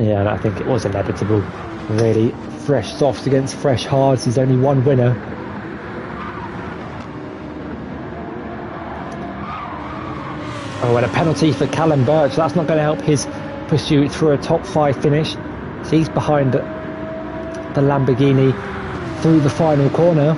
Yeah, and I think it was inevitable, really. Fresh softs against fresh hards. There's only one winner. Oh, and a penalty for Callum Birch. That's not going to help his pursuit through a top 5 finish. So he's behind the Lamborghini through the final corner.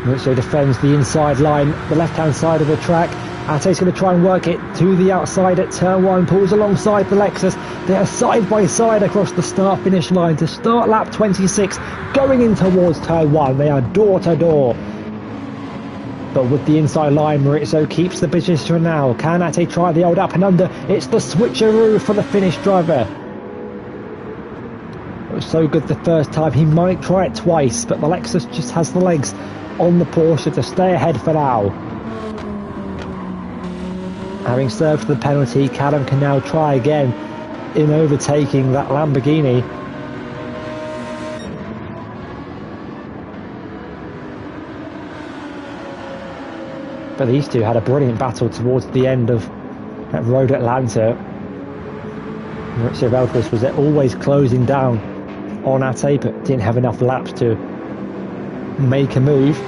Maurizio defends the inside line, the left-hand side of the track. Ate's going to try and work it to the outside at turn 1, pulls alongside the Lexus. They are side by side across the start-finish line to start lap 26, going in towards turn 1. They are door to door. But with the inside line, Maurizio keeps the position for now. Can Ate try the old up and under? It's the switcheroo for the Finnish driver. It was so good the first time, he might try it twice, but the Lexus just has the legs on the Porsche to stay ahead for now. Having served the penalty, Callum can now try again in overtaking that Lamborghini. But these two had a brilliant battle towards the end of that Road Atlanta. Maurizio Veltris was always closing down on Ate, but didn't have enough laps to make a move.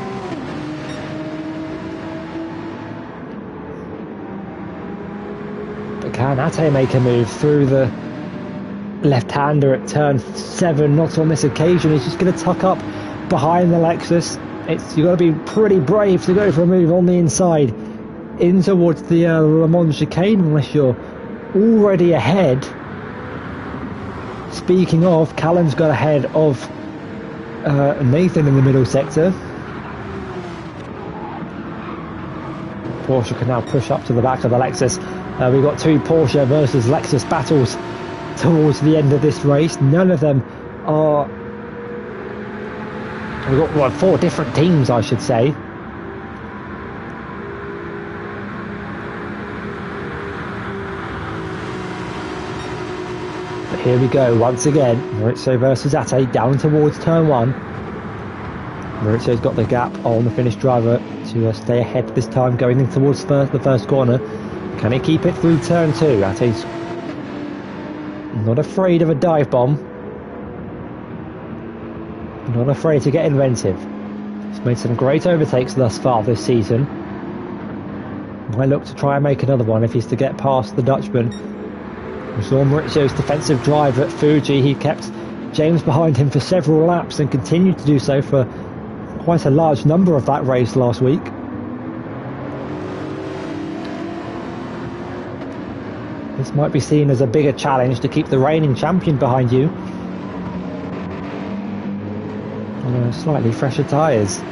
But can Ate make a move through the left-hander at turn 7, not on this occasion. He's just going to tuck up behind the Lexus. You've got to be pretty brave to go for a move on the inside in towards the Le Mans chicane unless you're already ahead. Speaking of, Callum's got ahead of Nathan in the middle sector. Porsche can now push up to the back of the Lexus. We've got 2 Porsche versus Lexus battles towards the end of this race. None of them are... We've got 4 different teams, I should say. But here we go once again. Maurizio versus Ate down towards turn 1. Maurizio's got the gap on the Finnish driver to stay ahead this time going in towards the first corner. Can he keep it through turn 2? Ate's not afraid of a dive bomb. Not afraid to get inventive. He's made some great overtakes thus far this season. Might look to try and make another one if he's to get past the Dutchman. We saw Maurizio's defensive drive at Fuji. He kept James behind him for several laps and continued to do so for quite a large number of that race last week. This might be seen as a bigger challenge to keep the reigning champion behind you on slightly fresher tyres.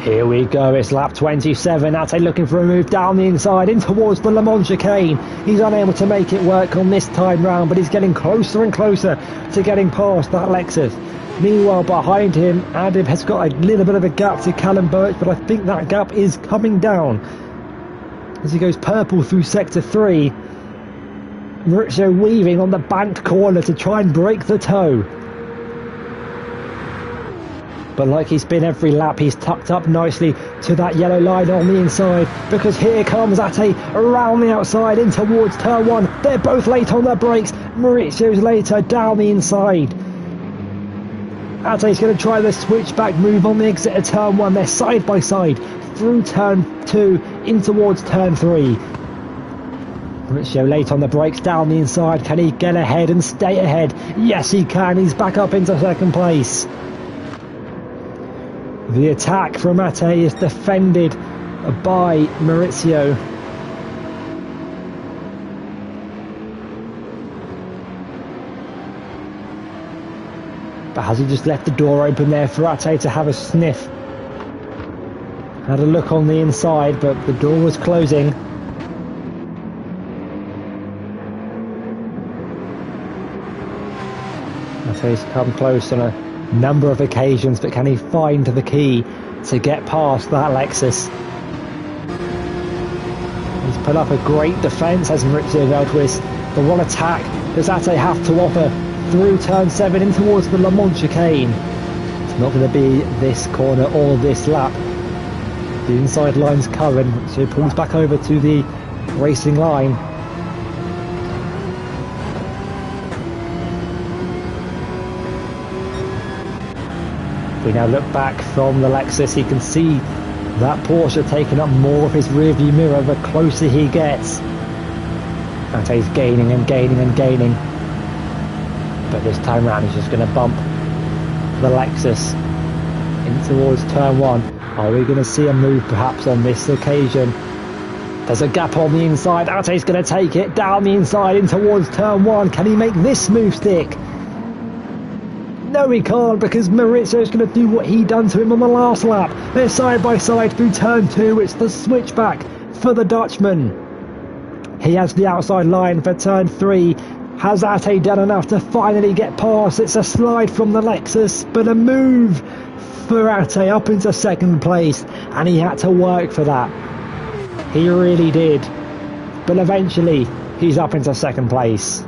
Here we go, it's lap 27. Ate looking for a move down the inside in towards the Le Mans chicane. He's unable to make it work on this time round, but he's getting closer and closer to getting past that Lexus. Meanwhile, behind him, Adib has got a little bit of a gap to Callum Birch, but I think that gap is coming down as he goes purple through sector 3. Maurizio weaving on the banked corner to try and break the toe. But like he's been every lap, he's tucked up nicely to that yellow line on the inside, because here comes Ate around the outside in towards turn 1. They're both late on their brakes. Maurizio's later down the inside. Ate's going to try the switchback move on the exit of turn 1. They're side by side through turn 2 in towards turn 3. Maurizio late on the brakes down the inside. Can he get ahead and stay ahead? Yes, he can. He's back up into second place. The attack from Ate is defended by Maurizio. But has he just left the door open there for Ate to have a sniff? Had a look on the inside, but the door was closing. Ate's come close on a number of occasions, but can he find the key to get past that Lexus? He's put up a great defence, has Maurizio Veldhuis, but what attack does Ate have to offer through turn 7 in towards the Le Mans chicane? It's not going to be this corner or this lap. The inside line's covered, so he pulls back over to the racing line. If we now look back from the Lexus, he can see that Porsche taking up more of his rearview mirror the closer he gets. Ate's gaining and gaining and gaining. But this time round he's just going to bump the Lexus in towards turn 1. Are we going to see a move perhaps on this occasion? There's a gap on the inside. Ate's going to take it down the inside in towards turn 1. Can he make this move stick? No, he can't, because Maurizio's going to do what he done to him on the last lap. They're side by side through turn 2. It's the switchback for the Dutchman. He has the outside line for turn 3. Has Ate done enough to finally get past? It's a slide from the Lexus, but a move for Ate up into second place, and he had to work for that. He really did. But eventually, he's up into second place.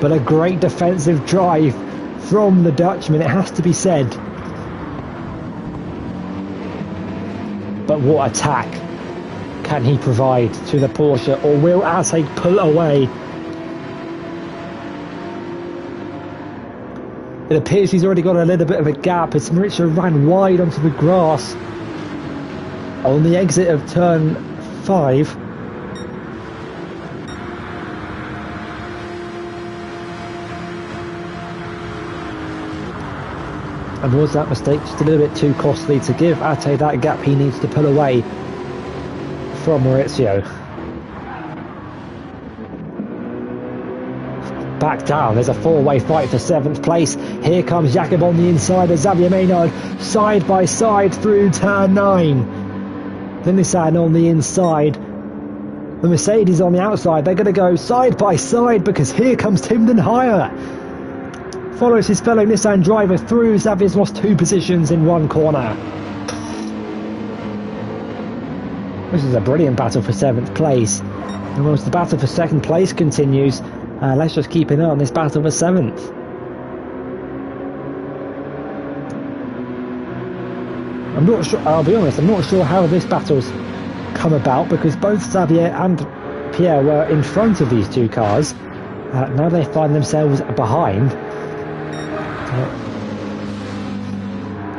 But a great defensive drive from the Dutchman, it has to be said. But what attack can he provide to the Porsche, or will Ate pull away? It appears he's already got a little bit of a gap as Mauricio ran wide onto the grass on the exit of turn 5. And was that mistake just a little bit too costly to give Ate that gap he needs to pull away from Mauricio? Back down, there's a four-way fight for 7th place. Here comes Jakob on the inside of Xavier Maynard, side by side through turn 9. The Nissan on the inside, the Mercedes on the outside. They're going to go side by side because here comes Tim Den Hyer. Follows his fellow Nissan driver through. Xavier's lost 2 positions in 1 corner. This is a brilliant battle for 7th place. And once the battle for 2nd place continues, let's just keep an eye on this battle for 7th. I'm not sure, I'll be honest, I'm not sure how this battle's come about because both Xavier and Pierre were in front of these 2 cars. Now they find themselves behind.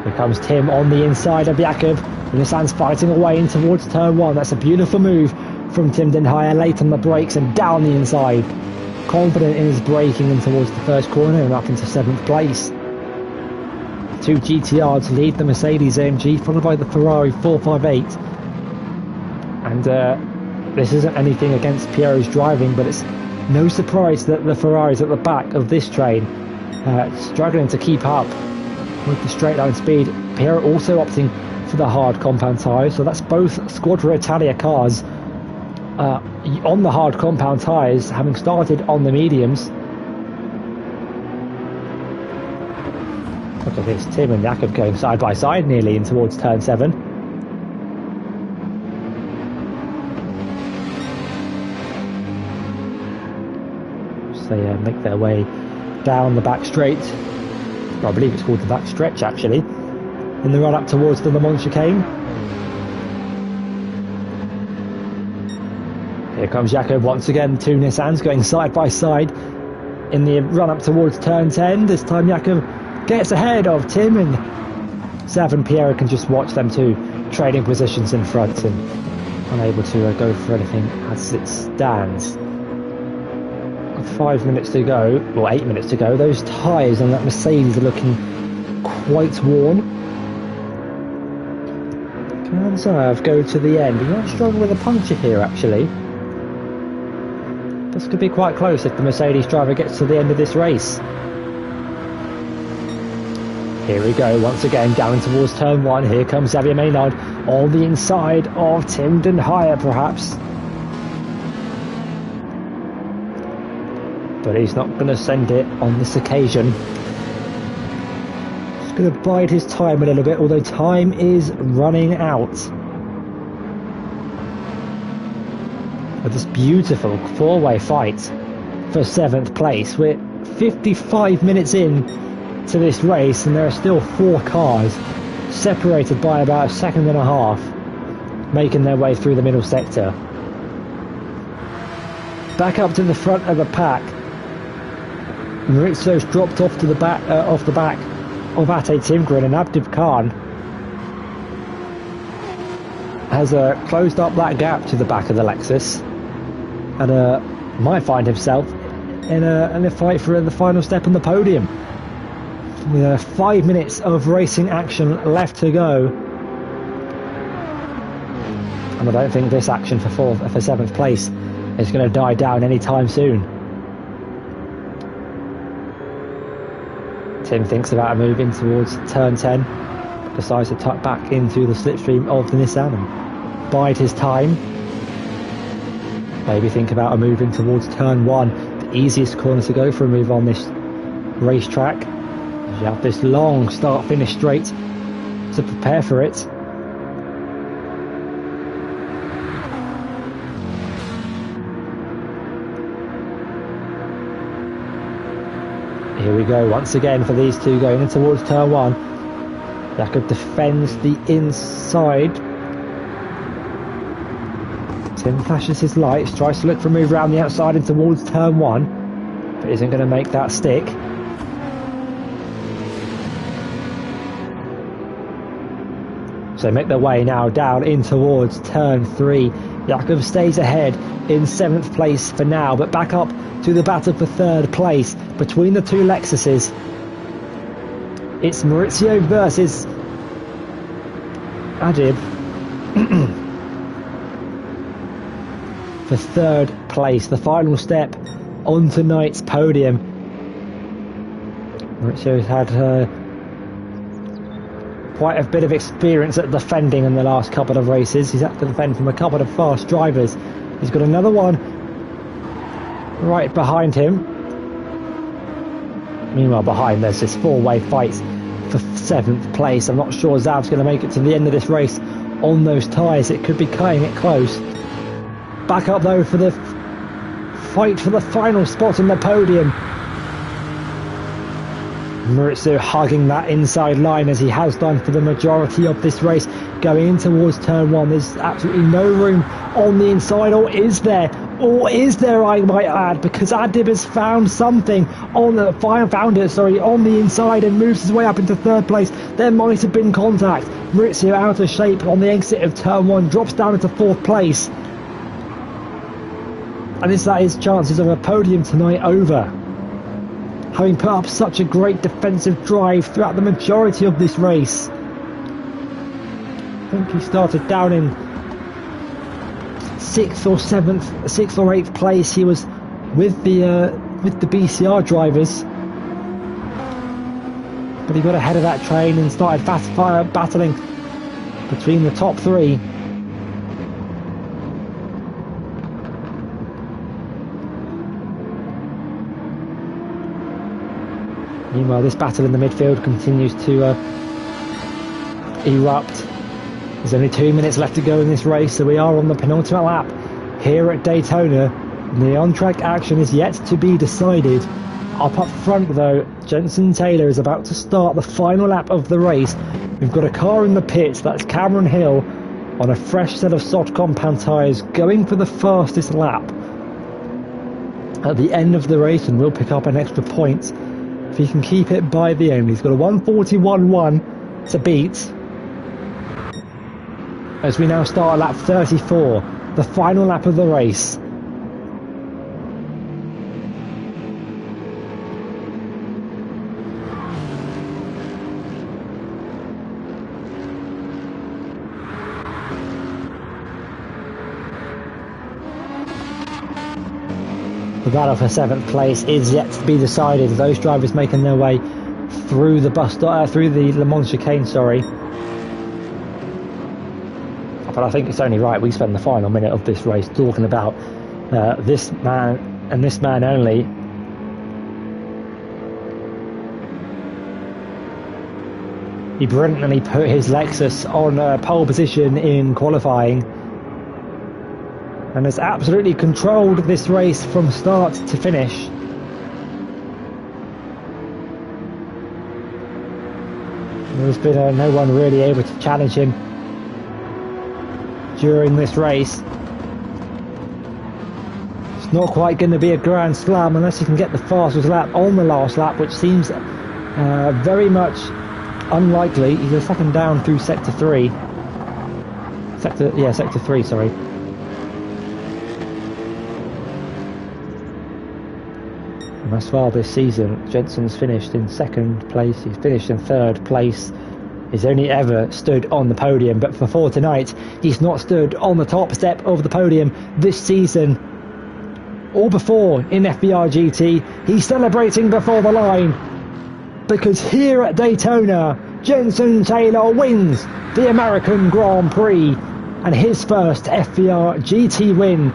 Here comes Tim on the inside of Jakob. The Nissan's fighting away in towards turn 1. That's a beautiful move from Tim Den Hyer, late on the brakes and down the inside. Confident in his braking in towards the first corner and up into 7th place. 2 GTRs lead the Mercedes AMG, followed by the Ferrari 458. And this isn't anything against Piero's driving, but it's no surprise that the Ferrari's at the back of this train, struggling to keep up with the straight line speed. Piero also opting for the hard compound tyres, so that's both Squadra Italia cars on the hard compound tyres, having started on the mediums. Look at this, Tim and Jakob going side by side nearly in towards turn 7. So they make their way down the back straight, or I believe it's called the back stretch actually, in the run up towards the Le Mans chicane. Here comes Jakob once again, 2 Nissans going side by side in the run up towards turn 10. This time Jakob gets ahead of Tim, and Xav and Piero can just watch them 2 trading positions in front and unable to go for anything as it stands. 5 minutes to go, or 8 minutes to go. Those tyres on that Mercedes are looking quite worn. Can Xav go to the end? He might struggle with a puncture here actually. This could be quite close if the Mercedes driver gets to the end of this race. Here we go, once again down towards turn 1. Here comes Xavier Maynard on the inside of Tim Den Hyer perhaps. But he's not going to send it on this occasion. He's going to bide his time a little bit, although time is running out. But this beautiful 4-way fight for 7th place. We're 55 minutes in to this race and there are still 4 cars separated by about a second and a half making their way through the middle sector. Back up to the front of the pack, Maurizio's dropped off to the back, off the back of Ate Timgren, and Abdib Khan has closed up that gap to the back of the Lexus, and might find himself in a fight for the final step on the podium. With 5 minutes of racing action left to go, and I don't think this action for 7th place is going to die down anytime soon. Tim thinks about moving towards turn 10, but decides to tuck back into the slipstream of the Nissan and bide his time. Maybe think about a move in towards turn 1, the easiest corner to go for a move on this racetrack. You have this long start-finish straight to prepare for it. Here we go once again for these two going in towards turn one. Jakob defends the inside. Tim flashes his lights, tries to look for a move around the outside and towards turn one, but isn't going to make that stick. So make their way now down in towards turn three. Jakob stays ahead in 7th place for now, but back up to the battle for 3rd place between the two Lexuses. It's Maurizio versus Adib for 3rd place, the final step on tonight's podium. Maurizio's had quite a bit of experience at defending in the last couple of races. He's had to defend from a couple of fast drivers. He's got another one right behind him. Meanwhile, behind there's this 4-way fight for 7th place. I'm not sure Zav's going to make it to the end of this race on those tyres. It could be cutting it close. Back up though for the fight for the final spot on the podium. Maurizio hugging that inside line as he has done for the majority of this race. Going in towards turn one, there's absolutely no room on the inside, or is there? Or is there, I might add, because Adib has found something on the on the inside and moves his way up into 3rd place. There might have been contact. Maurizio out of shape on the exit of turn one, drops down into 4th place. And is that his chances of a podium tonight over? Having put up such a great defensive drive throughout the majority of this race. I think he started down in 6th or 8th place. He was with the BCR drivers, but he got ahead of that train and started battling between the top three. Meanwhile, this battle in the midfield continues to erupt. There's only 2 minutes left to go in this race, so we are on the penultimate lap here at Daytona. And the on-track action is yet to be decided. Up front, though, Jenson Taylor is about to start the final lap of the race. We've got a car in the pits. That's Cameron Hill on a fresh set of soft compound tyres, going for the fastest lap at the end of the race, and will pick up an extra point if he can keep it by the end. He's got a 1:41.1 to beat as we now start lap 34, the final lap of the race. The battle for 7th place is yet to be decided. Those drivers making their way through the through the Le Mans chicane, sorry. But I think it's only right we spend the final minute of this race talking about this man and this man only. He brilliantly put his Lexus on pole position in qualifying and has absolutely controlled this race from start to finish. There's been no one really able to challenge him during this race. It's not quite going to be a grand slam unless he can get the fastest lap on the last lap, which seems very much unlikely. He's a second down through sector 3. Sector 3, sorry. And thus far this season, Jenson's finished in 2nd place. He's finished in 3rd place. He's only ever stood on the podium, but before tonight, he's not stood on the top step of the podium this season or before in FVR GT. He's celebrating before the line because here at Daytona, Jenson Taylor wins the American Grand Prix and his first FVR GT win.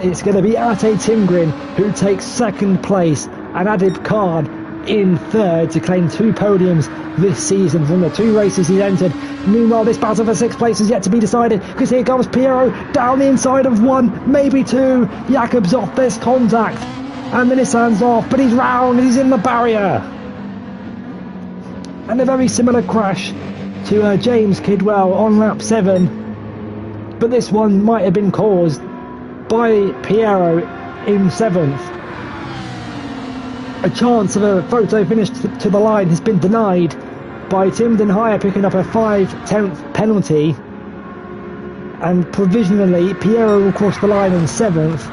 It's going to be Ate Timgren who takes 2nd place and Adib Khan in 3rd to claim 2 podiums this season from the 2 races he's entered. Meanwhile, this battle for 6th place is yet to be decided because here comes Piero down the inside of 1, maybe 2. Jakob's off, there's contact. And the Nissan's off, but he's round, he's in the barrier. And a very similar crash to James Kidwell on lap 7. But this one might have been caused by Piero in 7th. A chance of a photo finish to the line has been denied by Tim Denhire picking up a 5/10 penalty. And provisionally, Piero will cross the line in 7th.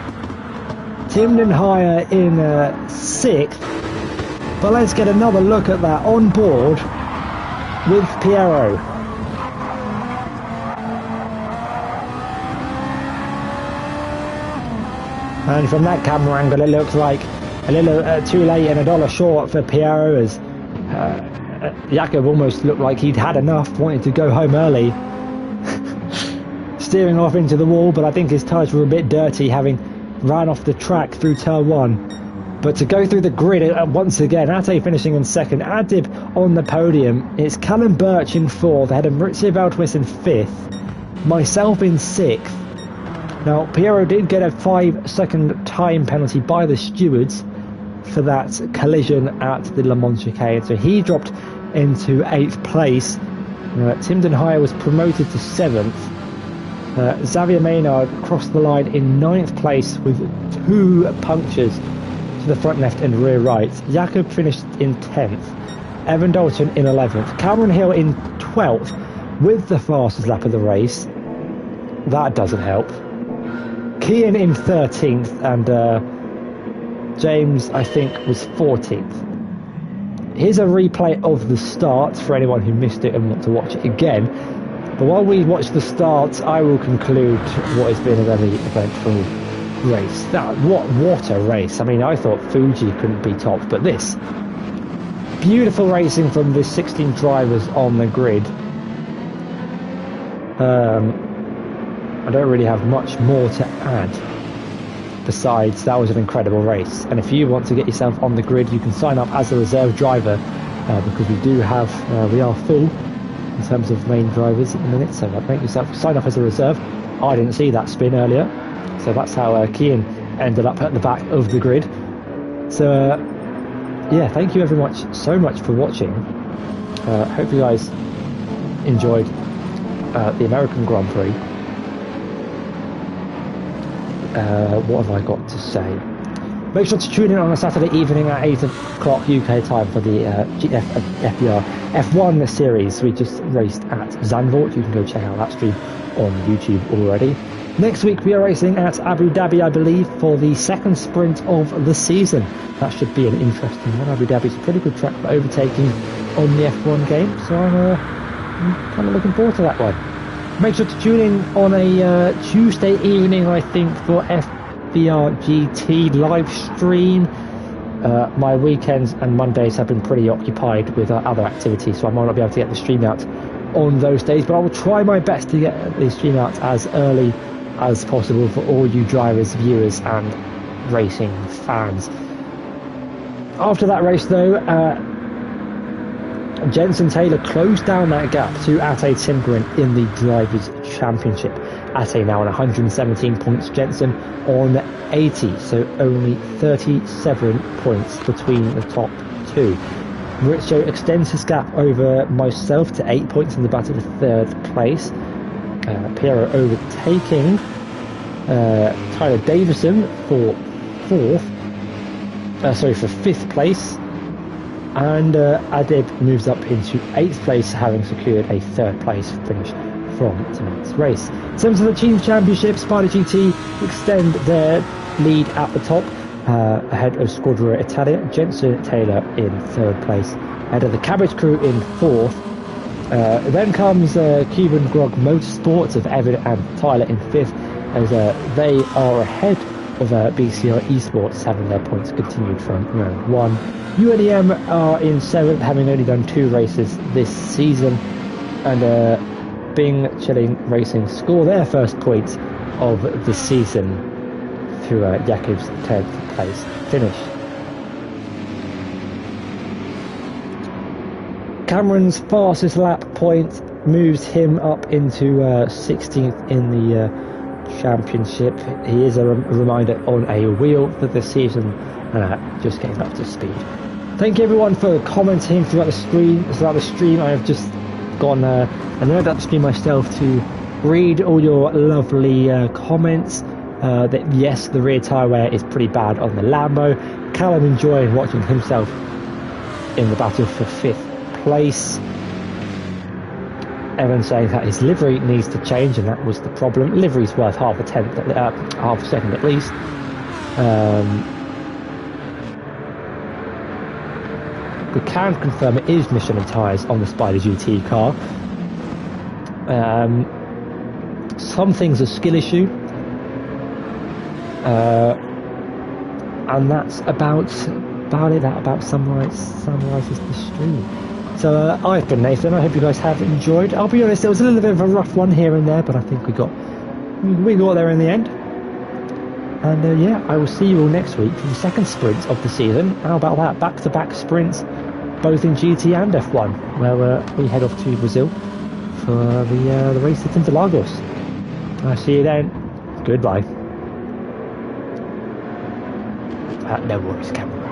Tim Denhire in 6th. But let's get another look at that on board with Piero. And from that camera angle, it looks like a little too late and $1 short for Piero, as Jakob almost looked like he'd had enough, wanted to go home early. Steering off into the wall, but I think his tyres were a bit dirty, having ran off the track through turn 1. But to go through the grid once again, Ate finishing in 2nd, Adib on the podium. It's Callum Birch in 4th, ahead of Maurizio Valtwis in 5th, myself in 6th. Now, Piero did get a 5-second time penalty by the stewards for that collision at the Le Mans chicane, so he dropped into 8th place. Tim Denhire was promoted to 7th. Xavier Maynard crossed the line in 9th place with 2 punctures to the front left and rear right. Jakob finished in 10th. Evan Dalton in 11th. Cameron Hill in 12th with the fastest lap of the race. That doesn't help. Kian in 13th, and James, I think, was 14th. Here's a replay of the start for anyone who missed it and want to watch it again. But while we watch the start, I will conclude what has been a very eventful race. What a race. I mean, I thought Fuji couldn't be topped, but this. Beautiful racing from the 16 drivers on the grid. I don't really have much more to add. Besides, that was an incredible race. And if you want to get yourself on the grid, you can sign up as a reserve driver, because we are full in terms of main drivers at the minute. So make yourself sign up as a reserve. I didn't see that spin earlier, so that's how Kian ended up at the back of the grid. So yeah, thank you so much for watching. Hope you guys enjoyed the American Grand Prix. What have I got to say? Make sure to tune in on a Saturday evening at 8 o'clock UK time for the FVR F1 series. We just raced at Zandvoort. You can go check out that stream on YouTube already. Next week we are racing at Abu Dhabi, I believe, for the 2nd sprint of the season. That should be an interesting one. Abu Dhabi is a pretty good track for overtaking on the F1 game, so I'm kind of looking forward to that one. Make sure to tune in on a Tuesday evening, I think, for FVR GT live stream. My weekends and Mondays have been pretty occupied with other activities, so I might not be able to get the stream out on those days, but I will try my best to get the stream out as early as possible for all you drivers, viewers and racing fans. After that race though, Jenson Taylor closed down that gap to Ate Timgren in the Drivers' Championship. Ate now on 117 points, Jenson on 80, so only 37 points between the top two. Maurizio extends his gap over myself to 8 points in the battle for 3rd place. Piero overtaking Tyler Davison for 5th place. And Adib moves up into 8th place, having secured a 3rd place finish from tonight's race. In terms of the Team Championship, Spider GT extend their lead at the top, ahead of Squadra Italia. Jenson Taylor in 3rd place, ahead of the Cabbage Crew in 4th. Then comes Cuban Grog Motorsports of Evan and Tyler in 5th, as they are ahead of BCR Esports, having their points continued from round 1. UNEM are in 7th, having only done 2 races this season, and Bing Chilling Racing score their first point of the season through Jakob's 10th place finish. Cameron's fastest lap point moves him up into 16th in the Championship. He is a reminder on a wheel for the season, just getting up to speed. Thank you everyone for commenting throughout the stream. I have just gone and loaded up the stream myself to read all your lovely comments. That yes, the rear tyre wear is pretty bad on the Lambo. Callum enjoying watching himself in the battle for 5th place. Evan saying that his livery needs to change, and that was the problem. Livery's worth half a second at least. We can confirm it is Michelin tyres on the Spider GT car. Some things are skill issue, and that's about it. That about summarises the stream. So I've been Nathan. I hope you guys have enjoyed. I'll be honest, it was a little bit of a rough one here and there, but I think we got there in the end. And yeah, I will see you all next week for the second sprint of the season. How about that? Back-to-back sprints, both in GT and F1, where we head off to Brazil for the race at Interlagos. I'll see you then. Goodbye. No worries, camera.